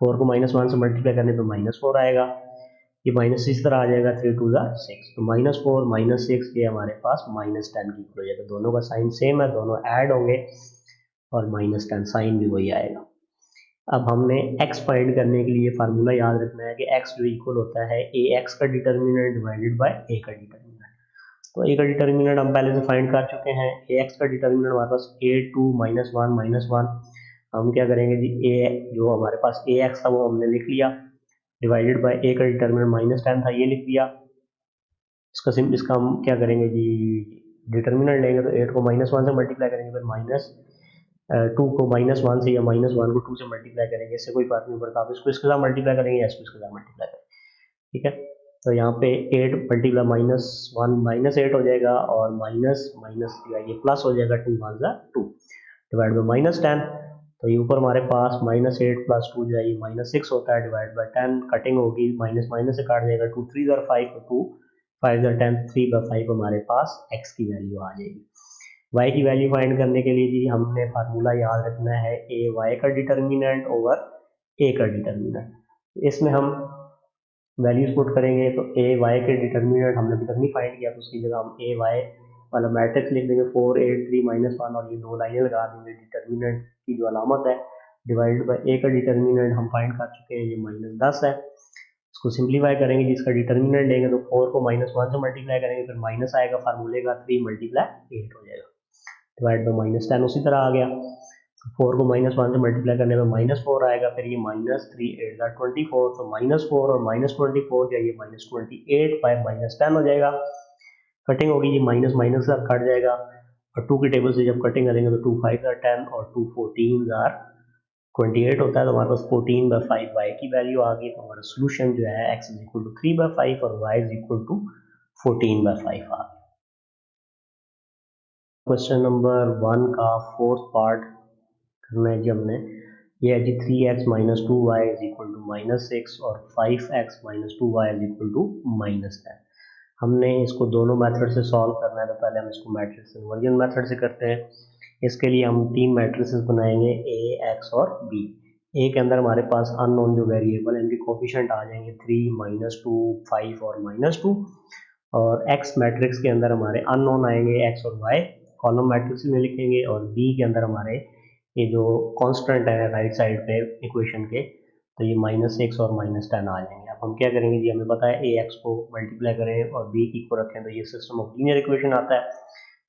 4 को -1 से मल्टीप्लाई करने पे -4 आएगा, ये माइनस इस तरह आ जाएगा, 3 2 6, तो -4 -6 ये हमारे पास -10 की इक्वल हो जाएगा। दोनों का साइन सेम है, दोनों ऐड होंगे, और -10 साइन भी वही आएगा। अब हमने x फाइंड करने के लिए फार्मूला याद रखना है कि x जो इक्वल होता है ए एक्स का डिटर्मिनेंट डिवाइडेड बाय ए का डिटर्मिनेंट। तो ए का डिटर्मिनेंट हम पहले से फाइंड कर चुके हैं, ए एक्स का डिटर्मिनेंट हमारे पास a2 -1 -1। हम क्या करेंगे जी, ए जो हमारे पास ए एक्स था वो हमने लिख लिया, डिवाइडेड बाय ए का डिटर्मिनेंट -10 था, ये लिख लिया। इसका हम क्या करेंगे जी, डिटर्मिनेंट लेंगे तो 8 को -1 से मल्टीप्लाई करेंगे, फिर -2 को -1 से या -1 को 2 से मल्टीप्लाई करेंगे, इससे कोई फर्क नहीं पड़ता। आप इसको इसके साथ मल्टीप्लाई करेंगे या इसको इसके साथ मल्टीप्लाई करेंगे, ठीक है। तो यहाँ पे 8 मल्टीप्लाई -1 -8 हो जाएगा, और माइनस माइनस ये प्लस हो जाएगा, 2 1 2 डिवाइड बाई -10। तो ये ऊपर हमारे पास -8 प्लस 2 जो है ये -6 होता है, डिवाइड बाई 10, कटिंग होगी, माइनस माइनस से काट जाएगा, 2 3 5 और 2 5 10, 3/5 हमारे पास x की वैल्यू आ जाएगी। y की वैल्यू फाइंड करने के लिए जी हमने फार्मूला याद रखना है, ए वाई का डिटर्मिनेंट ओवर ए का डिटर्मिनेंट। इसमें हम वैल्यूज पुट करेंगे, तो ए वाई के डिटर्मिनेंट हमने अभी तक नहीं फाइंड किया, तो उसकी जगह हम ए वाई वाला मैट्रिक्स लिख देंगे, 4 8 3 -1, और ये 2 लाइनें लगा देंगे। डिटर्मिनेंट की जो अलामत है डिवाइड बाई ए का डिटर्मिनेंट हम फाइंड कर चुके हैं, ये -10 है। इसको सिंप्लीफाई करेंगे, जिसका डिटर्मिनेंट लेंगे तो 4 को -1 से मल्टीप्लाई करेंगे, फिर माइनस आएगा फार्मूले का, 3 × 8 हो जाएगा, डिवाइड बाई -10 उसी तरह आ गया। 4 को -1 से मल्टीप्लाई करने में -4 आएगा, फिर ये -3 8 24, तो -4 और -24 या ये -28 बाय -10 हो जाएगा। कटिंग होगी, ये माइनस माइनस का कट जाएगा, और 2 की टेबल से जब कटिंग करेंगे तो 2 5 10 और 2 14 28 होता है, तो हमारे पास 14/5 y की वैल्यू आ गई। तो हमारा सोल्यूशन जो है x इज इक्वल टू 3/5 और y इज इक्वल टू 14/5 आ गया। क्वेश्चन नंबर 1 का फोर्थ पार्ट करना है जी हमने, ये है जी 3x - 2y is equal to -6 और 5x - 2y is equal to -10। हमने इसको दोनों मेथड से सॉल्व करना है, तो पहले हम इसको मैट्रिक्स इन्वर्जन मेथड से करते हैं। इसके लिए हम 3 मैट्रिसेस बनाएंगे, a x और b। ए के अंदर हमारे पास अननोन जो वेरिएबल है इनके कोफिशिएंट आ जाएंगे 3, -2, 5 और -2। और एक्स मैट्रिक्स के अंदर हमारे अननोन आएंगे एक्स और वाई, कॉलम मैट्रिक्स में लिखेंगे। और बी के अंदर हमारे ये जो कांस्टेंट है राइट साइड पे इक्वेशन के, तो ये -6 और -10 आ जाएंगे। अब हम क्या करेंगे जी, हमें पता है ए एक्स को मल्टीप्लाई करें और बी की को रखें तो ये सिस्टम ऑफ लीनियर इक्वेशन आता है।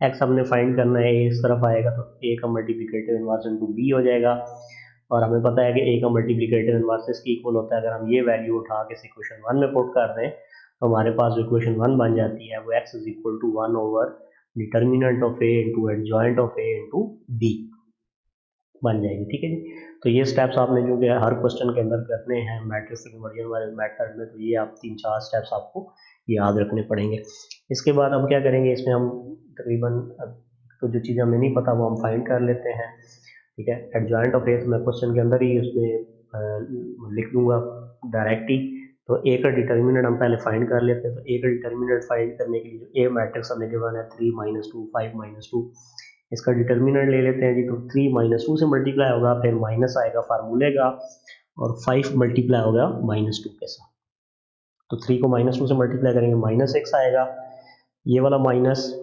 एक्स हमने फाइंड करना है, ए इस तरफ आएगा तो ए का मल्टीप्लिकेटिव इनवर्स इनटू बी हो जाएगा। और हमें पता है कि ए का मल्टीप्लिकेटिव इनवर्स इसके इक्वल होता है। अगर हम ये वैल्यू उठा के इक्वेशन 1 में पुट कर दें तो हमारे पास जो इक्वेशन 1 बन जाती है वो x is equal to 1 over determinant of A into adjoint of A into B बन जाएगी। ठीक है जी, तो ये स्टेप्स आपने जो कि हर क्वेश्चन के अंदर करने हैं मैट्रिक्स कन्वर्जन वाले मेथड में, तो ये आप 3-4 स्टेप्स आपको याद रखने पड़ेंगे। इसके बाद हम क्या करेंगे, इसमें हम तकरीबन तो जो चीज़ें हमें नहीं पता वो हम फाइंड कर लेते हैं। ठीक है, एडजॉइंट ऑफ ए तो मैं क्वेश्चन के अंदर ही उसमें लिख दूंगा डायरेक्ट ही। तो ए का डिटर्मिनेंट हम पहले फाइंड कर लेते हैं। तो ए का डिटर्मिनेंट फाइंड करने के लिए जो ए मैट्रिक्स हमें गिवन है 3 -2 5 -2, इसका डिटर्मिनेंट ले लेते हैं जी। तो 3 -2 से मल्टीप्लाई होगा, फिर माइनस आएगा फार्मूले का, और 5 मल्टीप्लाई होगा -2 के साथ। तो 3 को -2 से मल्टीप्लाई करेंगे -6 आएगा, ये वाला माइनस,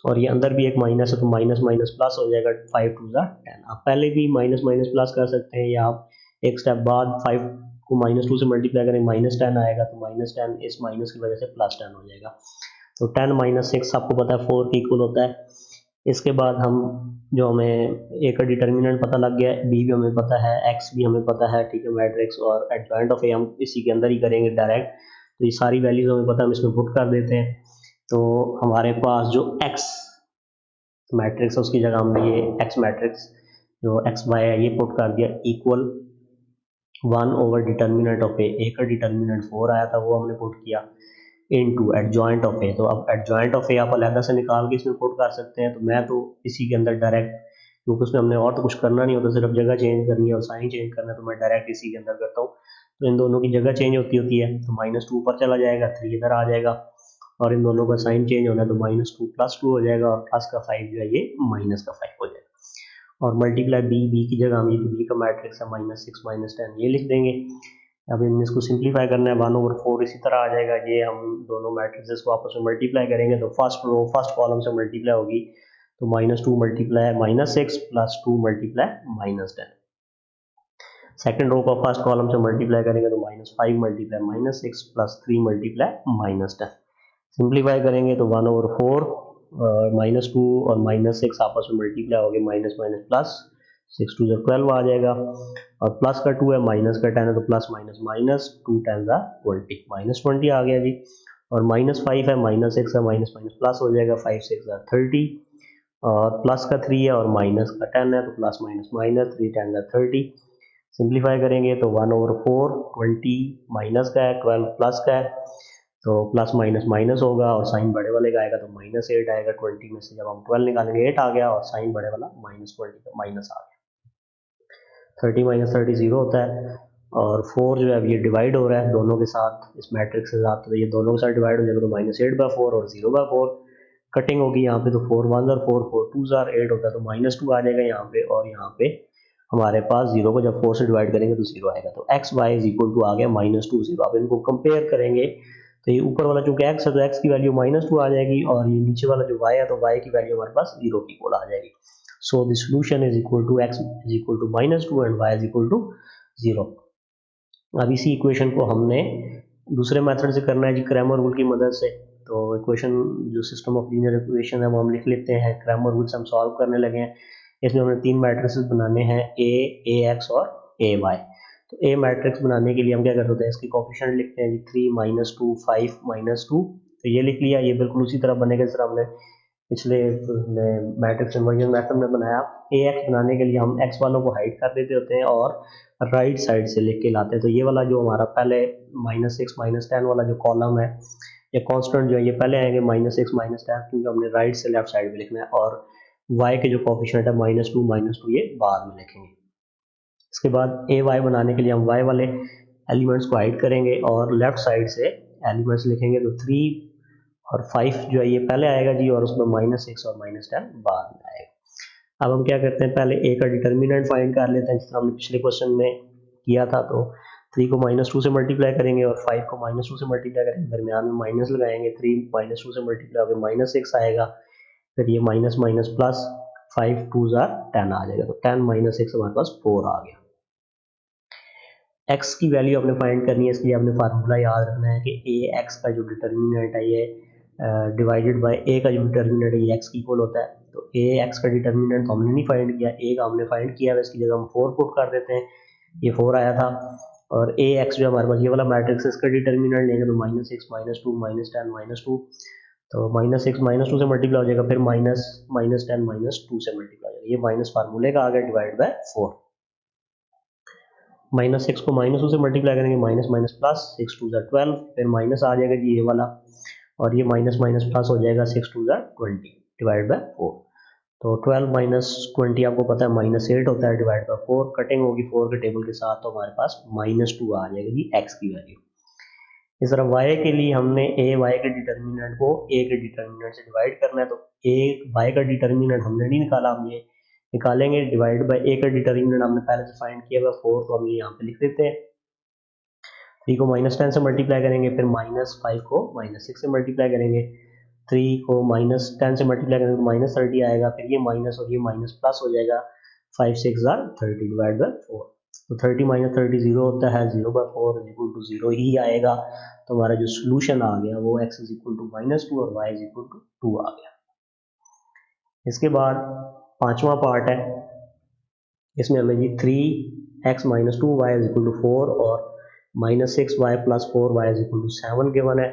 और ये अंदर भी एक माइनस है तो माइनस माइनस प्लस हो जाएगा, 5 2 10। आप पहले भी माइनस माइनस प्लस कर सकते हैं, या आप एक स्टेप बाद 5 को -2 से मल्टीप्लाई करें -10 आएगा, तो -10 इस माइनस की वजह से +10 हो जाएगा। तो 10 - 6 आपको पता है 4 के इक्वल होता है। इसके बाद हम जो हमें ए का डिटर्मिनेंट पता लग गया, बी भी हमें पता है, एक्स भी हमें पता है। ठीक है, मैट्रिक्स और एडजॉइंट ऑफ ए हम इसी के अंदर ही करेंगे डायरेक्ट। तो ये सारी वैल्यूज हमें पता है, हम इसमें पुट कर देते हैं। तो हमारे पास जो एक्स मैट्रिक्स है उसकी जगह हमने ये एक्स मैट्रिक्स जो एक्स वाई है ये पुट कर दिया, इक्वल 1 ओवर डिटर्मिनेंट ऑफ ए का डिटर्मिनेंट 4 आया था वो हमने पुट किया, इनटू एडजॉइंट ऑफ ए। तो अब एडजॉइंट ऑफ ए आप अलग से निकाल के इसमें पुट कर सकते हैं। तो मैं तो इसी के अंदर डायरेक्ट, क्योंकि उसमें हमने और तो कुछ करना नहीं होता, सिर्फ जगह चेंज करनी है और साइन चेंज करना है, तो मैं डायरेक्ट इसी के अंदर करता हूँ। तो इन दोनों की जगह चेंज होती है, तो -2 ऊपर चला जाएगा, 3 इधर आ जाएगा, और इन दोनों का साइन चेंज होना है तो -2 +2 हो जाएगा, और प्लस का 5 जो है ये -5 हो जाएगा। और मल्टीप्लाई बी की जगह हम ये बी का मैट्रिक्स है -6 -10 ये लिख देंगे। अब इन इसको सिंप्लीफाई करना है, 1/4 इसी तरह आ जाएगा। ये हम दोनों मैट्रिक्स को आपस में मल्टीप्लाई करेंगे तो फर्स्ट रो फर्स्ट कॉलम से मल्टीप्लाई होगी, तो -2 मल्टीप्लाई -6 +2 मल्टीप्लाई -10। सेकंड रो को फर्स्ट कॉलम से मल्टीप्लाई करेंगे तो -5 मल्टीप्लाई -6 +3 मल्टीप्लाई -10। सिंप्लीफाई करेंगे तो 1/4 -2 और -6 आपस में मल्टीप्लाई हो गए, माइनस माइनस प्लस, 6 2 12 आ जाएगा, और प्लस का 2 है माइनस का 10 है तो प्लस माइनस माइनस 2 10 20 -20 आ गया जी। और -5 है -6 है, माइनस माइनस प्लस हो जाएगा, 5 6 30, और प्लस का 3 है और माइनस का 10 है तो प्लस माइनस माइनस 3 10 30। सिंप्लीफाई करेंगे तो 1/4 20 माइनस का है, 12 प्लस का है, तो प्लस माइनस माइनस होगा, और साइन बड़े वाले का आएगा तो -8 आएगा। 20 में से जब हम 12 निकालेंगे 8 आ गया, और साइन बड़े वाला -20 का माइनस आ गया। 30 - 30 0 होता है, और 4 जो है ये डिवाइड हो रहा है दोनों के साथ इस मैट्रिक्स के साथ, तो ये दोनों के साथ डिवाइड हो जाएगा तो -8/4 और 0/4 कटिंग होगी यहाँ पे, तो 4 1 और 4 4 2 8 होता है तो -2 आ जाएगा यहाँ पे, और यहाँ पे हमारे पास 0 को जब 4 से डिवाइड करेंगे तो 0 आएगा। तो X Y is equal to आ गया -2 0। अब इनको कंपेयर करेंगे तो ये ऊपर वाला चूंकि x है तो x की वैल्यू -2 आ जाएगी, और ये नीचे वाला जो y है तो y की वैल्यू हमारे पास 0 की इक्वल आ जाएगी। So the solution is equal to x is equal to -2 and y is equal to 0। अब इसी इक्वेशन को हमने दूसरे मेथड से करना है जी, क्रैमर रूल की मदद से। तो इक्वेशन जो सिस्टम ऑफ लीनियर इक्वेशन है वो हम लिख लेते हैं, क्रैमर रूल से हम सॉल्व करने लगे हैं। इसमें हमने 3 मैट्रिसेस बनाने हैं, a x और ay। तो ए मैट्रिक्स बनाने के लिए हम क्या कर सकते हैं, इसके कोफिशिएंट लिखते हैं जी, 3 -2 5 -2, तो ये लिख लिया। ये बिल्कुल उसी तरह बनेगा जिस तरह हमने पिछले मैट्रिक्स कन्वर्जन मेथड में बनाया। ए एक्स बनाने के लिए हम एक्स वालों को हाइड कर देते होते हैं और राइट साइड से लिख के लाते हैं। तो ये वाला जो हमारा पहले -6 -10 वाला जो कॉलम है या कांस्टेंट जो है ये पहले आएंगे -6 -10, क्योंकि हमने राइट से लेफ्ट साइड में लिखना है, और y के जो कोफिशिएंट है -2 ये बाद में लिखेंगे। इसके बाद ए वाई बनाने के लिए हम y वाले एलिमेंट्स को हाइड करेंगे और लेफ्ट साइड से एलिमेंट्स लिखेंगे। तो 3 और 5 जो है ये पहले आएगा जी, और उसमें -6 और -10 बाद में आएगा। अब हम क्या करते हैं, पहले ए का डिटर्मिनेंट फाइंड कर लेते हैं, जिस तरह हमने पिछले क्वेश्चन में किया था, तो 3 को -2 से मल्टीप्लाई करेंगे और 5 को -2 से मल्टीप्लाई करेंगे, दरमियान में माइनस लगाएंगे, 3 -2 से मल्टीप्लाई होकर -6 आएगा, फिर ये माइनस माइनस प्लस, 5 2 10 आ जाएगा, तो 10 - 6 हमारे पास 4 आ गया। x की वैल्यू आपने फाइंड करनी है, इसके लिए आपने फार्मूला याद रखना है कि a x का जो डिटर्मिनेंट है ये डिवाइडेड बाय a का जो डिटर्मिनेंट है ये x की इक्वल होता है। तो a x का डिटर्मिनेंट तो हमने नहीं फाइंड किया, a का हमने फाइंड किया है, इसकी जगह हम 4 पुट कर देते हैं, ये 4 आया था। और a x जो हमारे पास ये वाला मैट्रिक्स है, इसका डिटर्मिनेंट लेंगे तो -6 -2 -10 -2, तो -6 -2 से मल्टीप्लाई हो जाएगा, फिर -10 -2 से मल्टीप्लाई हो जाएगा, ये माइनस फार्मूले का आ गया डिवाइड बाय 4। -6 को -2 से मल्टीप्लाई करेंगे, माइनस माइनस प्लस, 6 2 12, फिर माइनस आ जाएगा जी ये वाला, और ये माइनस माइनस प्लस हो जाएगा, 6 2 20 डिवाइड बाय 4। तो 12 - 20 आपको पता है -8 होता है, डिवाइड बाय 4, कटिंग होगी 4 के टेबल के साथ, तो हमारे पास -2 आ जाएगा जी x की वैल्यू। इस तरह y के लिए हमने y के डिटर्मिनेंट को a के डिटर्मिनेंट से डिवाइड करना है, तो y का डिटर्मिनेंट हमने नहीं निकाला, हम ये निकालेंगे, डिवाइड बाय a का डिटर्मिनेंट हमने पहले से फाइंड किया हुआ 4, तो हम ये यहाँ पे लिख देते हैं। 3 को -10 से मल्टीप्लाई करेंगे, फिर -5 को -6 से मल्टीप्लाई करेंगे, 3 को -10 से मल्टीप्लाई करेंगे तो -30 आएगा, फिर ये माइनस और ये माइनस प्लस हो जाएगा, 5 6 30 डिवाइड बाय 4, तो 30 - 30 0 होता है, 0/4 इक्वल टू 0 ही आएगा। तो हमारा जो सोल्यूशन आ गया वो x इक्वल टू -2 और y इक्वल टू 2 आ गया। इसके बाद पांचवा पार्ट है, इसमें हमें जी 3x - 2y इक्वल टू 4 और -6y + 4y equal to 7 given है,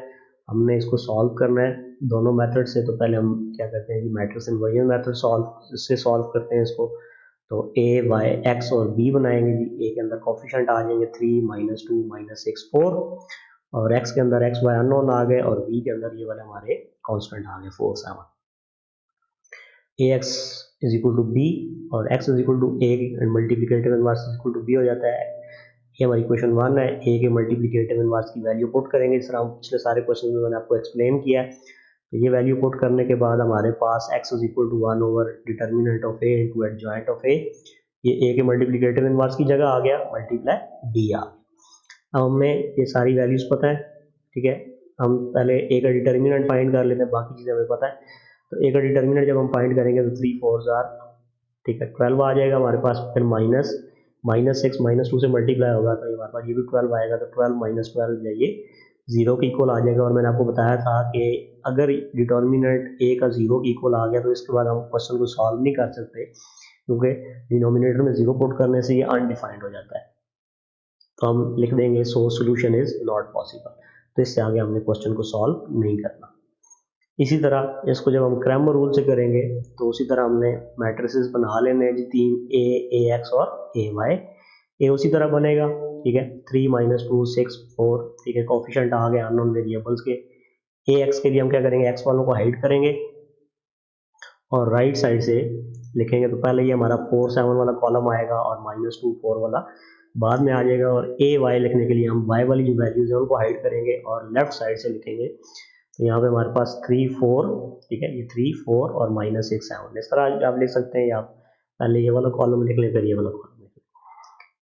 हमने इसको सॉल्व करना है दोनों मेथड से। तो पहले हम क्या करते हैं जी, मैट्रिक्स इन्वर्जन मेथड से सॉल्व करते हैं इसको। तो a y x और b बनाएंगे जी, a के अंदर कोफिशिएंट आ जाएंगे 3 -2 -6 4, और x के अंदर x y अननोन आ गए, और b के अंदर ये वाले हमारे कांस्टेंट आ गए 4 7। ax is equal to b और x is equal to a multiplicative inverse is equal to b हो जाता है। ये हमारी क्वेश्चन 1 है, a के मल्टीप्लिकेटिव इनवर्स की वैल्यू पुट करेंगे, इस तरह हम पिछले सारे क्वेश्चन में मैंने आपको एक्सप्लेन किया है। तो ये वैल्यू पुट करने के बाद हमारे पास x is equal to 1 over determinant of a into adjoint of a, ये a के मल्टीप्लिकेटिव इनवर्स की जगह आ गया, मल्टीप्लाई b आ गया। अब हमें ये सारी वैल्यूज पता है, ठीक है। हम पहले a का डिटर्मिनेंट फाइंड कर लेते हैं, बाकी चीज़ें हमें पता है। तो a का डिटर्मिनेंट जब हम फाइंड करेंगे तो 3 4 ठीक है 12 आ जाएगा हमारे पास, फिर -6 -2 से मल्टीप्लाई होगा, तो हमारे पास ये भी 12 आएगा, तो 12 - 12 जाइए 0 के इक्वल आ जाएगा। और मैंने आपको बताया था कि अगर डिटर्मिनेंट a का 0 के इक्वल आ गया तो इसके बाद हम क्वेश्चन को सॉल्व नहीं कर सकते, क्योंकि डिनोमिनेटर में 0 पुट करने से ये अनडिफाइंड हो जाता है। तो हम लिख देंगे so solution is not possible, तो इससे आगे हमने क्वेश्चन को सॉल्व नहीं करना। इसी तरह इसको जब हम क्रैमर रूल से करेंगे तो उसी तरह हमने मैट्रिसेस बना लेने हैं जी, 3 a x और a y। a उसी तरह बनेगा, ठीक है, 3 - 2 6 4, ठीक है, कोफिशिएंट आ गए अननोन वेरिएबल्स के। a x के लिए हम क्या करेंगे, x वालों को हाइड करेंगे और राइट साइड से लिखेंगे, तो पहले ये हमारा 4 7 वाला कॉलम आएगा और -2 4 वाला बाद में आ जाएगा। और a y लिखने के लिए हम y वाली जो वैल्यूज है उनको हाइड करेंगे और लेफ्ट साइड से लिखेंगे, तो यहाँ पे हमारे पास 3 4, ठीक है, ये 3 4 और -6 7, इस तरह आप लिख सकते हैं, या आप पहले ये वाला कॉलम लिख लें फिर ये वाला कॉलम लिख लें।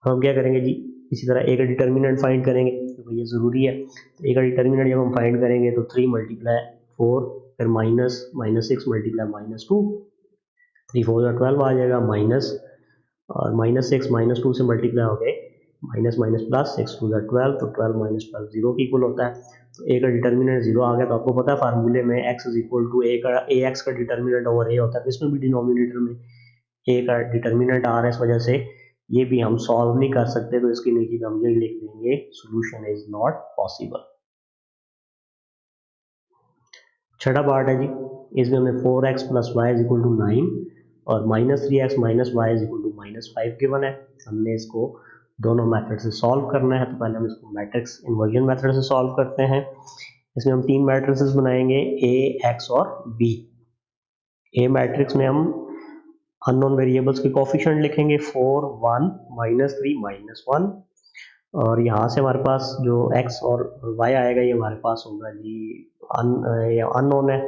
हम क्या करेंगे जी, इसी तरह a का डिटर्मिनेंट फाइंड करेंगे, क्योंकि ये ज़रूरी है। तो a का डिटर्मिनेंट जब हम फाइंड करेंगे तो 3 × 4, फिर -6 × -2, 3 4 12 आ जाएगा, माइनस और -6 -2 से मल्टीप्लाई हो गए, माइनस माइनस प्लस, 6 2 12, तो 12 - 12 0 के इक्वल होता है। तो a का डिटर्मिनेंट 0 आ गया, तो आपको पता है फार्मूले में x is equal to ax का डिटर्मिनेंट ओवर a होता है, तो इसमें भी डिनोमिनेटर में a का डिटर्मिनेंट आ रहा है, इस वजह से ये भी हम सॉल्व नहीं कर सकते, तो इसके नीचे हम यही लिख देंगे सोल्यूशन इज नॉट पॉसिबल। छठा पार्ट है जी, इसमें हमें 4x + y इक्वल टू 9 और -3x - y equal to -5 given है। हमने इसको दोनों मेथड से सॉल्व करना है, तो पहले हम इसको मैट्रिक्स इन्वर्जन मेथड से सॉल्व करते हैं। इसमें हम 3 मैट्रिसेस बनाएंगे, a x और b। a मैट्रिक्स में हम अननोन वेरिएबल्स के कोफिशिएंट लिखेंगे, 4 1 -3 -1, और यहाँ से हमारे पास जो x और y आएगा ये हमारे पास होगा जी अननोन है,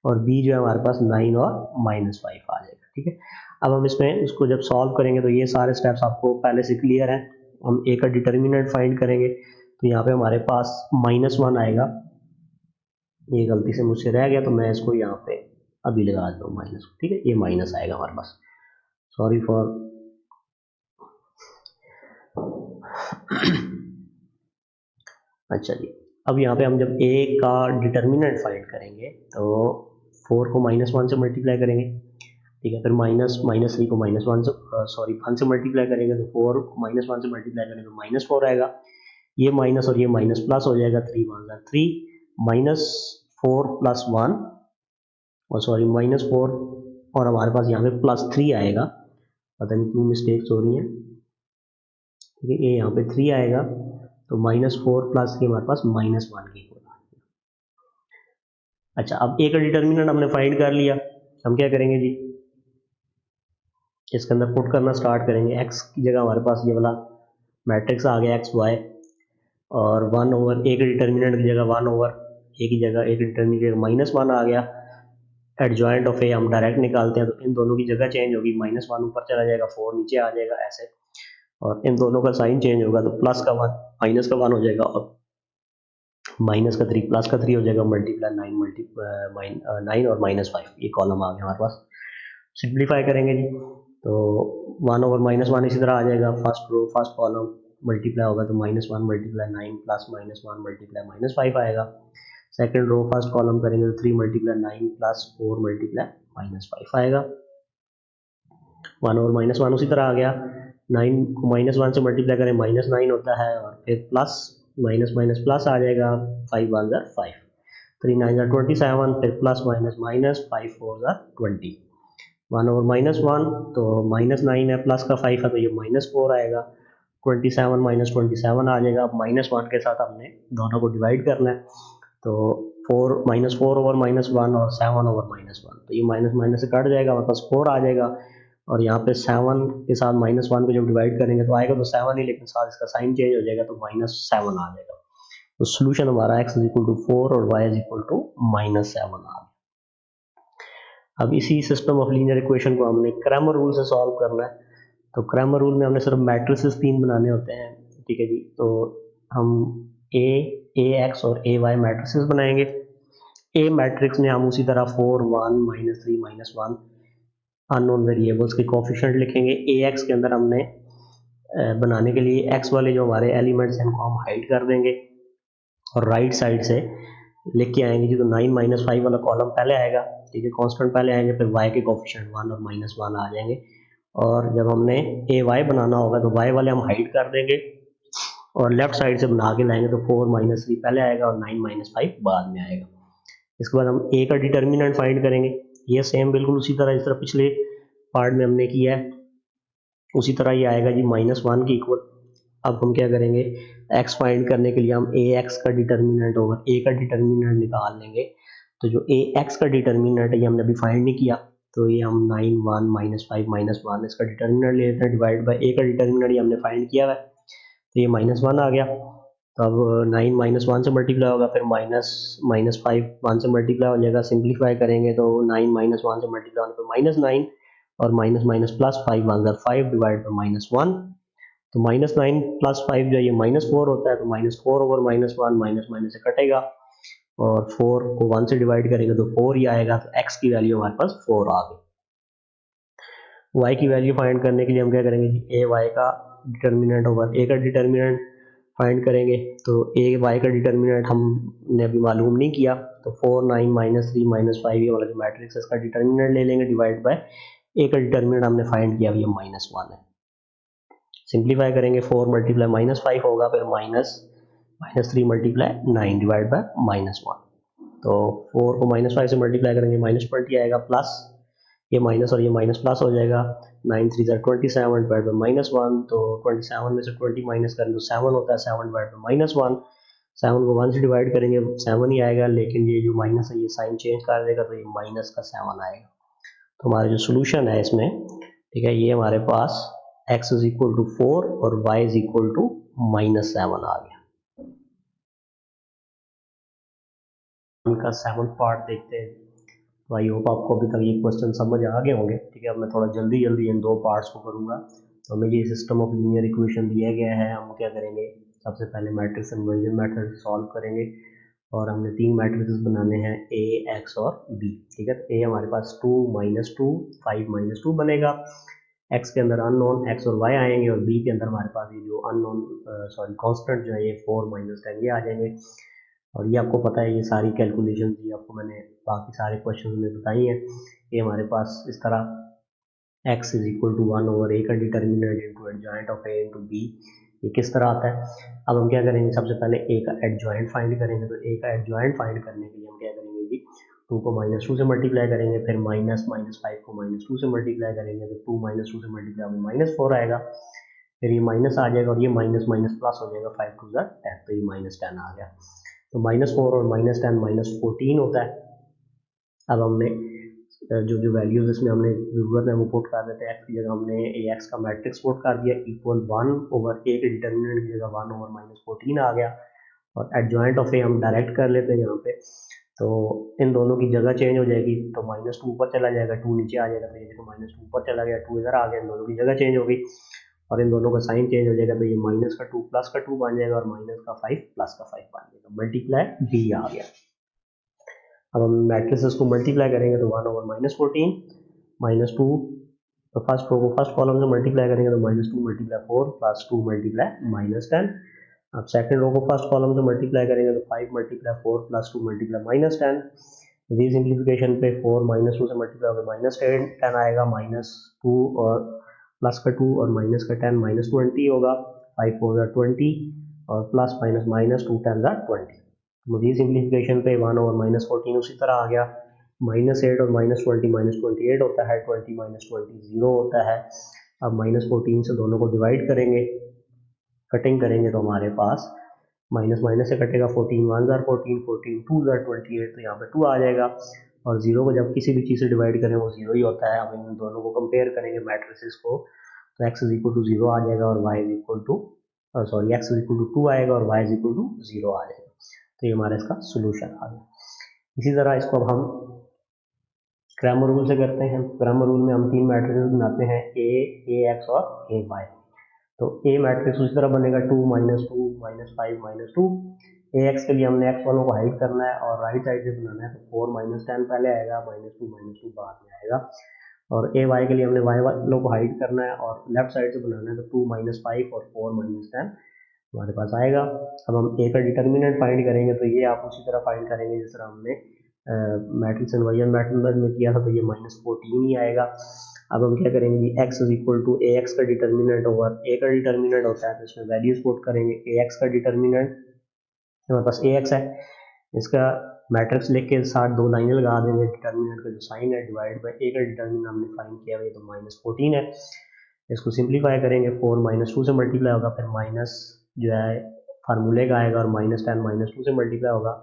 और b जो है हमारे पास 9 और -5 आ जाएगा, ठीक है। अब हम इसमें इसको जब सॉल्व करेंगे तो ये सारे स्टेप्स आपको पहले से क्लियर हैं, हम ए का डिटर्मिनेंट फाइंड करेंगे तो यहाँ पे हमारे पास -1 आएगा। ये गलती से मुझसे रह गया तो मैं इसको यहाँ पे अभी लगा देता हूँ माइनस, ठीक है, ये माइनस आएगा हमारे पास, सॉरी फॉर अच्छा जी। अब यहाँ पे हम जब a का डिटर्मिनेंट फाइंड करेंगे तो 4 को -1 से मल्टीप्लाई करेंगे, ठीक है, फिर -3 को -1 से वन से मल्टीप्लाई करेंगे तो 4 को -1 से मल्टीप्लाई करेंगे तो -4 आएगा। ये माइनस और ये माइनस प्लस हो जाएगा, 3 1 जा 3, -4 प्लस 1 और -4 और हमारे पास यहाँ पे +3 आएगा, पता नहीं क्यों मिस्टेक्स हो रही हैं, ठीक है, ये यहाँ पे 3 आएगा तो -4 प्लस के हमारे पास -1 की इक्वल। अच्छा, अब ए का डिटर्मिनेंट हमने फाइंड कर लिया, हम क्या करेंगे जी, इसके अंदर पुट करना स्टार्ट करेंगे। एक्स की जगह हमारे पास ये वाला मैट्रिक्स आ गया एक्स वाई, और 1 ओवर ए के डिटर्मिनेंट की जगह 1 ओवर ए की जगह ए के डिटर्मिनेंट -1 आ गया। एडजॉइंट ऑफ ए हम डायरेक्ट निकालते हैं तो इन दोनों की जगह चेंज होगी, -1 ऊपर चला जाएगा, 4 नीचे आ जाएगा ऐसे, और इन दोनों का साइन चेंज होगा तो प्लस का 1 माइनस का 1 हो जाएगा और माइनस का 3 प्लस का 3 हो जाएगा, मल्टीप्लाई 9 और -5, ये कॉलम आ गया हमारे पास। सिंप्लीफाई करेंगे जी तो 1 ओवर -1 इसी तरह आ जाएगा, first row first column multiply होगा तो -1 मल्टीप्लाई 9 प्लस -1 मल्टीप्लाई -5 आएगा। सेकंड रो फर्स्ट कॉलम करेंगे तो 3 मल्टीप्लाई 9 प्लस 4 मल्टीप्लाई -5 आएगा। 1 ओवर -1 उसी तरह आ गया, 9 को -1 से मल्टीप्लाई करें -9 होता है और फिर प्लस माइनस माइनस प्लस आ जाएगा, 5 1 ज़ा 5, 3 9 ज़ा 27, फिर प्लस माइनस माइनस 5 4 ज़ा 20, 1 ओवर -1 तो -9 है, प्लस का 5 है तो ये -4 आएगा, 27 -27 आ जाएगा। अब -1 के साथ हमने दोनों को डिवाइड करना है तो 4 ओवर -1 और 7 ओवर -1, तो ये माइनस माइनस से कट जाएगा, हमारे पास 4 आ जाएगा, और यहाँ पे 7 के साथ -1 को जब डिवाइड करेंगे तो आएगा तो 7 ही, लेकिन साथ इसका साइन चेंज हो जाएगा तो -7 आ जाएगा। तो सोल्यूशन हमारा x इज इक्वल टू 4 और y इज इक्वल टू -7 आ गया। अब इसी सिस्टम ऑफ लीनियर इक्वेशन को हमने क्रैमर रूल से सॉल्व करना है, तो क्रैमर रूल में हमने सिर्फ मैट्रिसेस 3 बनाने होते हैं, ठीक है जी, तो हम ax और ay मैट्रिसेस बनाएंगे। a मैट्रिक्स में हम उसी तरह 4 1 -3 -1 अननोन वेरिएबल्स के कोफिशिएंट लिखेंगे। ax के अंदर हमने बनाने के लिए x वाले जो हमारे एलिमेंट्स हैं उनको हम हाइड कर देंगे और राइट साइड से लिख के आएंगे जी, तो 9 -5 वाला कॉलम पहले आएगा, ठीक है, कांस्टेंट पहले आएंगे, फिर y के कोफिशिएंट 1 और -1 आ जाएंगे, और जब हमने ay बनाना होगा तो y वाले हम हाइड कर देंगे और लेफ्ट साइड से बना के लाएंगे तो 4 -3 पहले आएगा और 9 -5 बाद में आएगा। इसके बाद हम a का डिटर्मिनेंट फाइंड करेंगे, ये सेम बिल्कुल उसी तरह जिस तरह पिछले पार्ट में हमने किया है उसी तरह ये आएगा जी, -1 की इक्वल। अब हम क्या करेंगे, x फाइंड करने के लिए हम ax का डिटर्मिनेंट ओवर a का डिटर्मिनेंट निकाल लेंगे, तो जो ax का डिटर्मिनेंट है ये हमने अभी फाइंड नहीं किया, तो ये हम 9 1 -5 -1 इसका डिटर्मिनेंट ले लेते हैं, डिवाइड बाय a का डिटर्मिनेंट ये हमने फाइंड किया है, तो ये -1 आ गया। तो अब 9 -1 से मल्टीप्लाई होगा, फिर -5 1 से मल्टीप्लाई हो जाएगा, सिंप्लीफाई करेंगे तो 9 -1 से मल्टीप्लाई होने पर -9 और माइनस माइनस प्लस 5 1 ज़ा 5 डिवाइड बाय -1, तो -9 प्लस 5 जो ये -4 होता है, तो -4 ओवर -1 माइनस माइनस से कटेगा और 4 को 1 से डिवाइड करेंगे तो 4 ही आएगा, तो x की वैल्यू हमारे पास 4 आ गई। y की वैल्यू फाइंड करने के लिए हम क्या करेंगे जी, a y का डिटर्मिनेंट ओवर a का डिटर्मिनेंट फाइंड करेंगे, तो a y का डिटर्मिनेंट हमने अभी मालूम नहीं किया, तो 4 9 -3 -5 ये वाला जो मैट्रिक्स है इसका डिटर्मिनेंट ले लेंगे, डिवाइड बाय a का डिटर्मिनेंट हमने फाइंड किया, ये -1 है। सिंप्लीफाई करेंगे 4 मल्टीप्लाई -5 होगा, फिर -3 मल्टीप्लाई 9 डिवाइड बाय -1, तो 4 को -5 से मल्टीप्लाई करेंगे -20 आएगा, प्लस ये माइनस और ये माइनस प्लस हो जाएगा, 9 3 ज़ा 27 डिवाइड बाय -1, तो 27 में से 20 माइनस करें तो 7 होता है, 7 डिवाइड बाय -1, 7 को 1 से डिवाइड करेंगे 7 ही आएगा, लेकिन ये जो माइनस है ये साइन चेंज कर देगा तो ये माइनस का 7 आएगा। तो हमारा जो सोल्यूशन है इसमें, ठीक है, ये हमारे पास x इज इक्वल टू 4 और y इज इक्वल टू -7 आ गया। उनका 7th पार्ट देखते हैं, तो आई होप आपको अभी तक ये क्वेश्चन समझ आ गए होंगे, ठीक है। अब मैं थोड़ा जल्दी इन 2 पार्ट्स को करूँगा तो हमें ये सिस्टम ऑफ लीनियर इक्वेशन दिया गया है। हम क्या करेंगे, सबसे पहले मैट्रिक्स इन्वर्जन मेथड से सॉल्व करेंगे और हमने तीन मैट्रिसेस बनाने हैं, ए, एक्स और बी। ठीक है, ए हमारे पास 2 -2 5 -2 बनेगा, एक्स के अंदर अननोन एक्स और वाई आएंगे और बी के अंदर हमारे पास ये जो अननोन कांस्टेंट जो है ये 4 -10 ये आ जाएंगे। और ये आपको पता है, ये सारी कैलकुलेशन थी आपको मैंने बाकी सारे क्वेश्चन में बताई हैं। ये हमारे पास इस तरह x is equal to 1/a का determinant into adjoint of a into b, ये किस तरह आता है। अब हम क्या करेंगे, सबसे पहले a का एडजॉइंट फाइंड करेंगे। तो a का एडजॉइंट फाइंड करने के लिए हम क्या करेंगे जी, 2 को -2 से मल्टीप्लाई करेंगे, फिर -5 को -2 से मल्टीप्लाई करेंगे, तो 2 -2 से मल्टीप्लाई में -4 आएगा, फिर ये माइनस आ जाएगा और ये माइनस माइनस प्लस हो जाएगा, 5 2 10, तो ये -10 आ गया। तो -4 और -10 -14 होता है। अब हमने जो जो वैल्यूज इसमें हमने जरूरत है वो पुट कर देते हैं। एक्स की जगह हमने एक्स का मैट्रिक्स पुट कर दिया, इक्वल 1/a के डिटर्मिनेंट की जगह 1/-14 आ गया, और एडजॉइंट ऑफ ए हम डायरेक्ट कर लेते हैं यहाँ पे। तो इन दोनों की जगह चेंज हो जाएगी, तो -2 ऊपर चला जाएगा, 2 नीचे आ जाएगा, तो ये देखो -2 ऊपर चला गया, 2 इधर आ गया, इन दोनों की जगह चेंज होगी और इन दोनों का साइन चेंज हो जाएगा, तो ये -2 +2 बन जाएगा और -5 +5 बन जाएगा, मल्टीप्लाई b आ गया। अब हम मैट्रिसेस को मल्टीप्लाई करेंगे तो 1/-14 -2, तो फर्स्ट रो को फर्स्ट कॉलम से मल्टीप्लाई करेंगे तो -2 × 4 +2 × -10। अब सेकंड रो को फर्स्ट कॉलम से मल्टीप्लाई करेंगे तो 5 × 4 +2 × -10। रीसिम्प्लीफिकेशन पे 4 -2 से मल्टीप्लाई होकर -10 आएगा, -2 और प्लस का 2 और माइनस का 10 -20 होगा, 5 4 20 और प्लस माइनस -2 10 20। मुझे सिंप्लीफिकेशन पे 1/-14 उसी तरह आ गया, -8 और -20 -28 होता है, 20 -20 0 होता है। अब -14 से दोनों को डिवाइड करेंगे, कटिंग करेंगे तो हमारे पास माइनस माइनस से कटेगा, 14 1 14 14 2 28, तो यहाँ पे 2 आ जाएगा। और जीरो को जब किसी भी चीज़ से डिवाइड करें वो जीरो ही होता है। अब इन दोनों को कंपेयर करेंगे मैट्रिसेस को, तो x इज इक्वल टू 0 आ जाएगा और y is equal to x is equal to 2 आएगा और y इज इक्वल टू 0 आ जाएगा। तो ये हमारा इसका सोल्यूशन आ गया। इसी तरह इसको अब हम क्रैमर रूल से करते हैं। क्रैमर रूल में हम तीन मैट्रिसेस बनाते हैं, a x और a y। तो a मैट्रिक्स उसी तरह बनेगा 2 -2 -5 -2। ax के लिए हमने x वालों को हाइड करना है और राइट साइड से बनाना है, तो 4 -10 पहले आएगा, -2 बाद में आएगा। और ay के लिए हमने y वालों को हाइड करना है और लेफ्ट साइड से बनाना है, तो 2 -5 और 4 -10 हमारे पास आएगा। अब हम a का डिटर्मिनेंट फाइंड करेंगे, तो ये आप उसी तरह फाइंड करेंगे जिस तरह हमने मैट्रिक्स इन्वर्जन मैथड में किया था, तो ये -14 ही आएगा। अब हम क्या करेंगे जी, x is equal to A x का डिटर्मिनेंट ओवर a का डिटर्मिनेंट होता है, तो इसमें वैल्यूज पुट करेंगे। ए एक्स का डिटर्मिनेंट हमारे पास ए एक्स है, इसका मैट्रिक्स लिख के साथ दो लाइनें लगा देंगे, डिटर्मिनेंट का जो साइन है डिवाइड बाय ए का डिटर्मिनेंट हमने फाइंड किया है, तो -14 है। इसको सिंप्लीफाई करेंगे, 4 -2 से मल्टीप्लाई होगा, फिर माइनस जो है फार्मूले का आएगा और -10 -2 से मल्टीप्लाई होगा।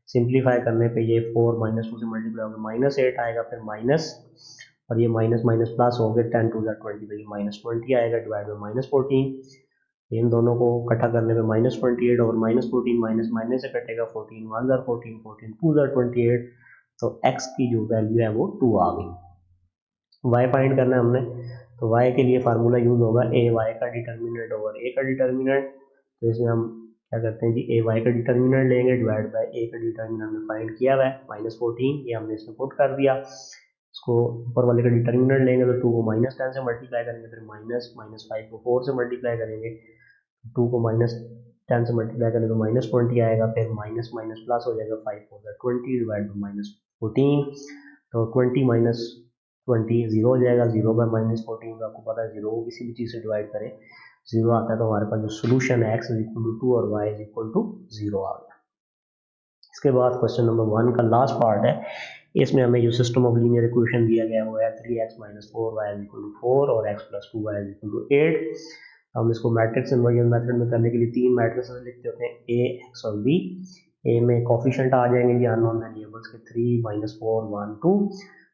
सिंप्लीफाई करने पे ये 4 -2 से मल्टीप्लाई होगा, -8 आएगा, फिर माइनस और ये माइनस माइनस प्लस हो गए, 10 2 20, तो ये -20 आएगा डिवाइड बाई -14। इन दोनों को इकट्ठा करने पे -28 और -14 माइनस माइनस से कटेगा, 14 1 14 14 2 28, तो x की जो वैल्यू है वो 2 आ गई। y फाइंड करना है हमने, तो y के लिए फार्मूला यूज होगा ए वाई का डिटर्मिनेंट ओवर a का डिटर्मिनेंट। तो इसमें हम क्या करते हैं जी, ए वाई का डिटर्मिनेंट लेंगे डिवाइड बाय a का डिटर्मिनेंट हमने फाइंड किया हुआ है, -14, ये हमने इसमें पुट कर दिया। इसको ऊपर वाले का डिटर्मिनेंट लेंगे, तो 2 को -10 से मल्टीप्लाई करेंगे, फिर -5 को 4 से मल्टीप्लाई करेंगे, 2 को -10 से मल्टीप्लाई करेंगे तो -20 आएगा, फिर माइनस माइनस प्लस हो जाएगा, 5 4 20 डिवाइड बाई -14, तो 20 -20 0 हो जाएगा, 0 बाय -14 आपको पता है 0 को किसी भी चीज़ से डिवाइड करें 0 आता है, तो हमारे पास जो सोल्यूशन है x इज इक्वल टू 2 और y इज इक्वल टू 0 आ गया। इसके बाद क्वेश्चन नंबर 1 का लास्ट पार्ट है, इसमें हमें जो सिस्टम ऑफ लीनियर इक्वेशन दिया गया है वो है 3x - 4y = 4 और x + 2y = 8। हम इसको मैट्रिक्स इन्वर्जन मेथड में करने के लिए तीन मैट्रिक्स लिखते होते हैं, a, x और b। a में कोफिशिएंट आ जाएंगे ये अननोन वेरिएबल्स के 3 -4 1 2,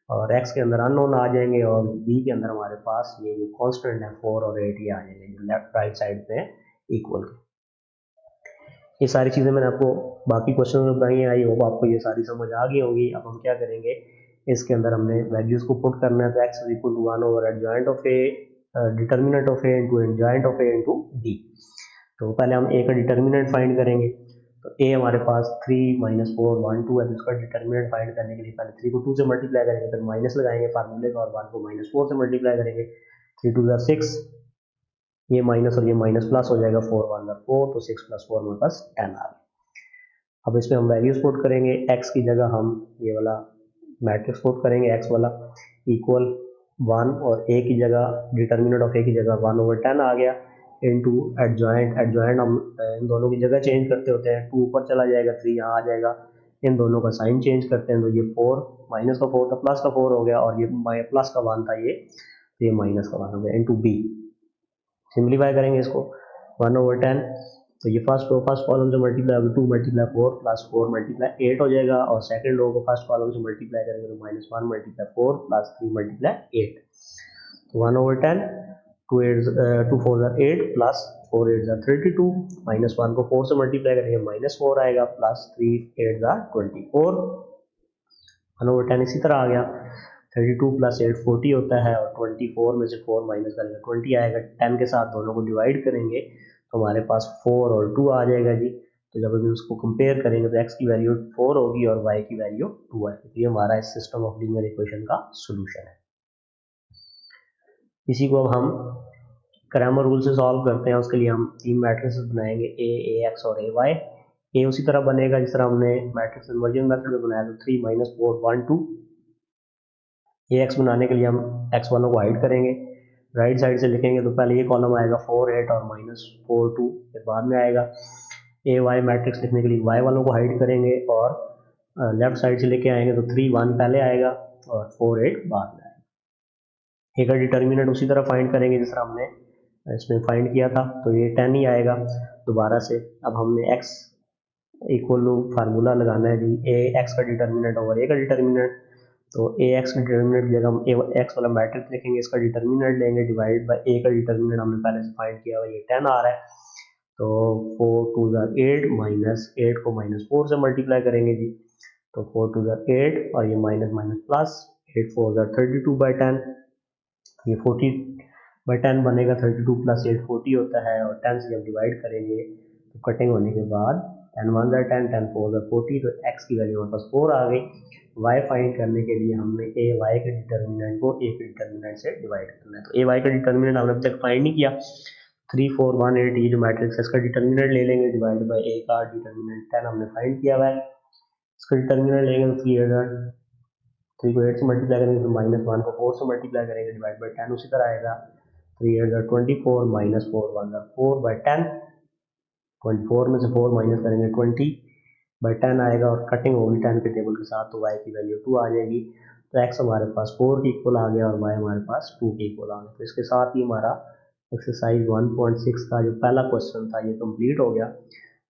और x के अंदर अननोन आ जाएंगे और b के अंदर हमारे पास ये जो कांस्टेंट है 4 और 8 ये आ जाएंगे, जो लेफ्ट राइट साइड पे इक्वल। ये सारी चीज़ें मैंने आपको बाकी क्वेश्चन में बताई हैं, आई होप आपको ये सारी समझ आ गई होगी। अब हम क्या करेंगे, इसके अंदर हमने वैल्यूज़ को पुट करना है, तो x = 1 over adjoint of a determinant of A into adjoint of A into B. तो पहले हम ए का डिटर्मिनेंट फाइंड करेंगे। तो ए हमारे पास 3 माइनस 4 1 2 है, तो इसका डिटर्मिनेंट फाइंड करने के लिए पहले 3 को 2 से मल्टीप्लाई करेंगे, फिर माइनस लगाएंगे फार्मूले का, और 1 को माइनस 4 से मल्टीप्लाई करेंगे। 3 2 6, ये माइनस और ये माइनस प्लस हो जाएगा, 4 1 4, तो 6 प्लस 4 हमारे पास 10 आ गया। अब इसमें हम वैल्यूज पुट करेंगे। x की जगह हम ये वाला मैट्रिक्स पुट करेंगे, x वाला इक्वल 1, और a की जगह डिटर्मिनेंट ऑफ a की जगह 1/10 आ गया, इनटू एडजॉइंट हम इन दोनों की जगह चेंज करते होते हैं। 2 ऊपर चला जाएगा, 3 यहाँ आ जाएगा, इन दोनों का साइन चेंज करते हैं, तो ये 4 माइनस का 4 था प्लस का 4 हो गया, और ये प्लस का 1 था, ये माइनस का 1 हो गया, इनटू बी। सिंप्लीफाई करेंगे इसको 1/10, तो ये फर्स्ट कॉलम से मल्टीप्लाई होगी, 2 मल्टीप्लाई 4 प्लस 4 मल्टीप्लाई 8 हो जाएगा, और सेकंड रो को फर्स्ट कॉलम से मल्टीप्लाई करेंगे तो -1 मल्टीप्लाई 4 प्लस 3 मल्टीप्लाई 8, तो 1/10, 2 4 8 प्लस 4 8 32, -1 को 4 से मल्टीप्लाई करेंगे -4 आएगा, प्लस 3 8 24, 1/10 इसी तरह आ गया। 32 प्लस 8 40 होता है, और 24 में से 4 माइनस करेंगे 20 आएगा। 10 के साथ दोनों को डिवाइड करेंगे तो हमारे पास 4 और 2 आ जाएगा जी। तो जब हम उसको कंपेयर करेंगे तो x की वैल्यू 4 होगी और y की वैल्यू 2 आएगी। तो ये हमारा इस सिस्टम ऑफ लीनियर इक्वेशन का सोल्यूशन है। इसी को अब हम क्रैमर रूल से सॉल्व करते हैं। उसके लिए हम 3 मैट्रिसेस बनाएंगे, a, ax और ay। a उसी तरह बनेगा जिस तरह हमने मैट्रिक्स इन्वर्जन मेथड में बनाया, तो 3 - 4 1 2। ax बनाने के लिए हम x वालों को हाइड करेंगे, राइट साइड से लिखेंगे, तो पहले ये कॉलम आएगा 4 8 और -4 2, फिर बाद में आएगा। ay मैट्रिक्स लिखने के लिए y वालों को हाइड करेंगे, और लेफ्ट साइड से लेके आएंगे तो 3 1 पहले आएगा और 4 8 बाद में आएगा। a का डिटर्मिनेंट उसी तरह फाइंड करेंगे जिस तरह हमने इसमें फाइंड किया था, तो ये 10 ही आएगा दोबारा से। अब हमने x इक्वल टू फार्मूला लगाना है जी, ए एक्स का डिटर्मिनेंट ओवर ए का डिटर्मिनेंट। तो ए एक्स का डिटर्मिनेंट की जगह हम ए एक्स वाला मैट्रिक्स लिखेंगे, इसका डिटर्मिनेंट लेंगे डिवाइड बाय ए का डिटर्मिनेंट हमने पहले से फाइंड किया हुआ, ये 10 आ रहा है। तो 4 2 8 माइनस 8 को -4 से मल्टीप्लाई करेंगे जी, तो 4 2 8, और ये माइनस माइनस प्लस, 8 4 32/10, ये 40/10 बनेगा। 32 प्लस 8 40 होता है, और 10 से जब डिवाइड करेंगे तो कटिंग होने के बाद 10 1 10 10 4 40, तो x की वैल्यू हमारे पास 4 आ गई। y फाइंड करने के लिए हमने ए वाई के डिटर्मिनेंट को ए के डिटर्मिनेंट से डिवाइड करना है। तो ए वाई का डिटर्मिनेंट हमने अब तक फाइंड नहीं किया। 3 4 1 8 ये जो मैट्रिक्स है इसका डिटर्मिनेंट ले लेंगे, डिवाइड बाय ए का डिटर्मिनेंट 10 हमने फाइंड किया हुआ है। इसका डिटर्मिनेंट लेंगे तो 3 को 8 से मल्टीप्लाई करेंगे, फिर -1 को 4 से मल्टीप्लाई करेंगे, डिवाइड बाय 10 उसी तरह आएगा। 3 8 24 -4 1 4/10, 24 में से 4 माइनस करेंगे 20/10 आएगा, और कटिंग होगी 10 के टेबल के साथ, तो y की वैल्यू 2 आ जाएगी। तो x हमारे पास 4 के इक्वल आ गया, और y हमारे पास 2 के इक्वल आ गया। तो इसके साथ ही हमारा एक्सरसाइज 1.6 का जो पहला क्वेश्चन था ये कंप्लीट हो गया।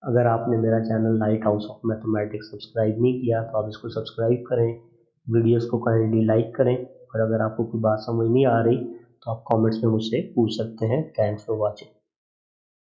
अगर आपने मेरा channel light house of mathematics subscribe नहीं किया तो आप इसको सब्सक्राइब करें, वीडियोस को काइंडली लाइक करें, और अगर आपको कोई बात समझ नहीं आ रही तो आप कमेंट्स में मुझसे पूछ सकते हैं। Thanks for watching.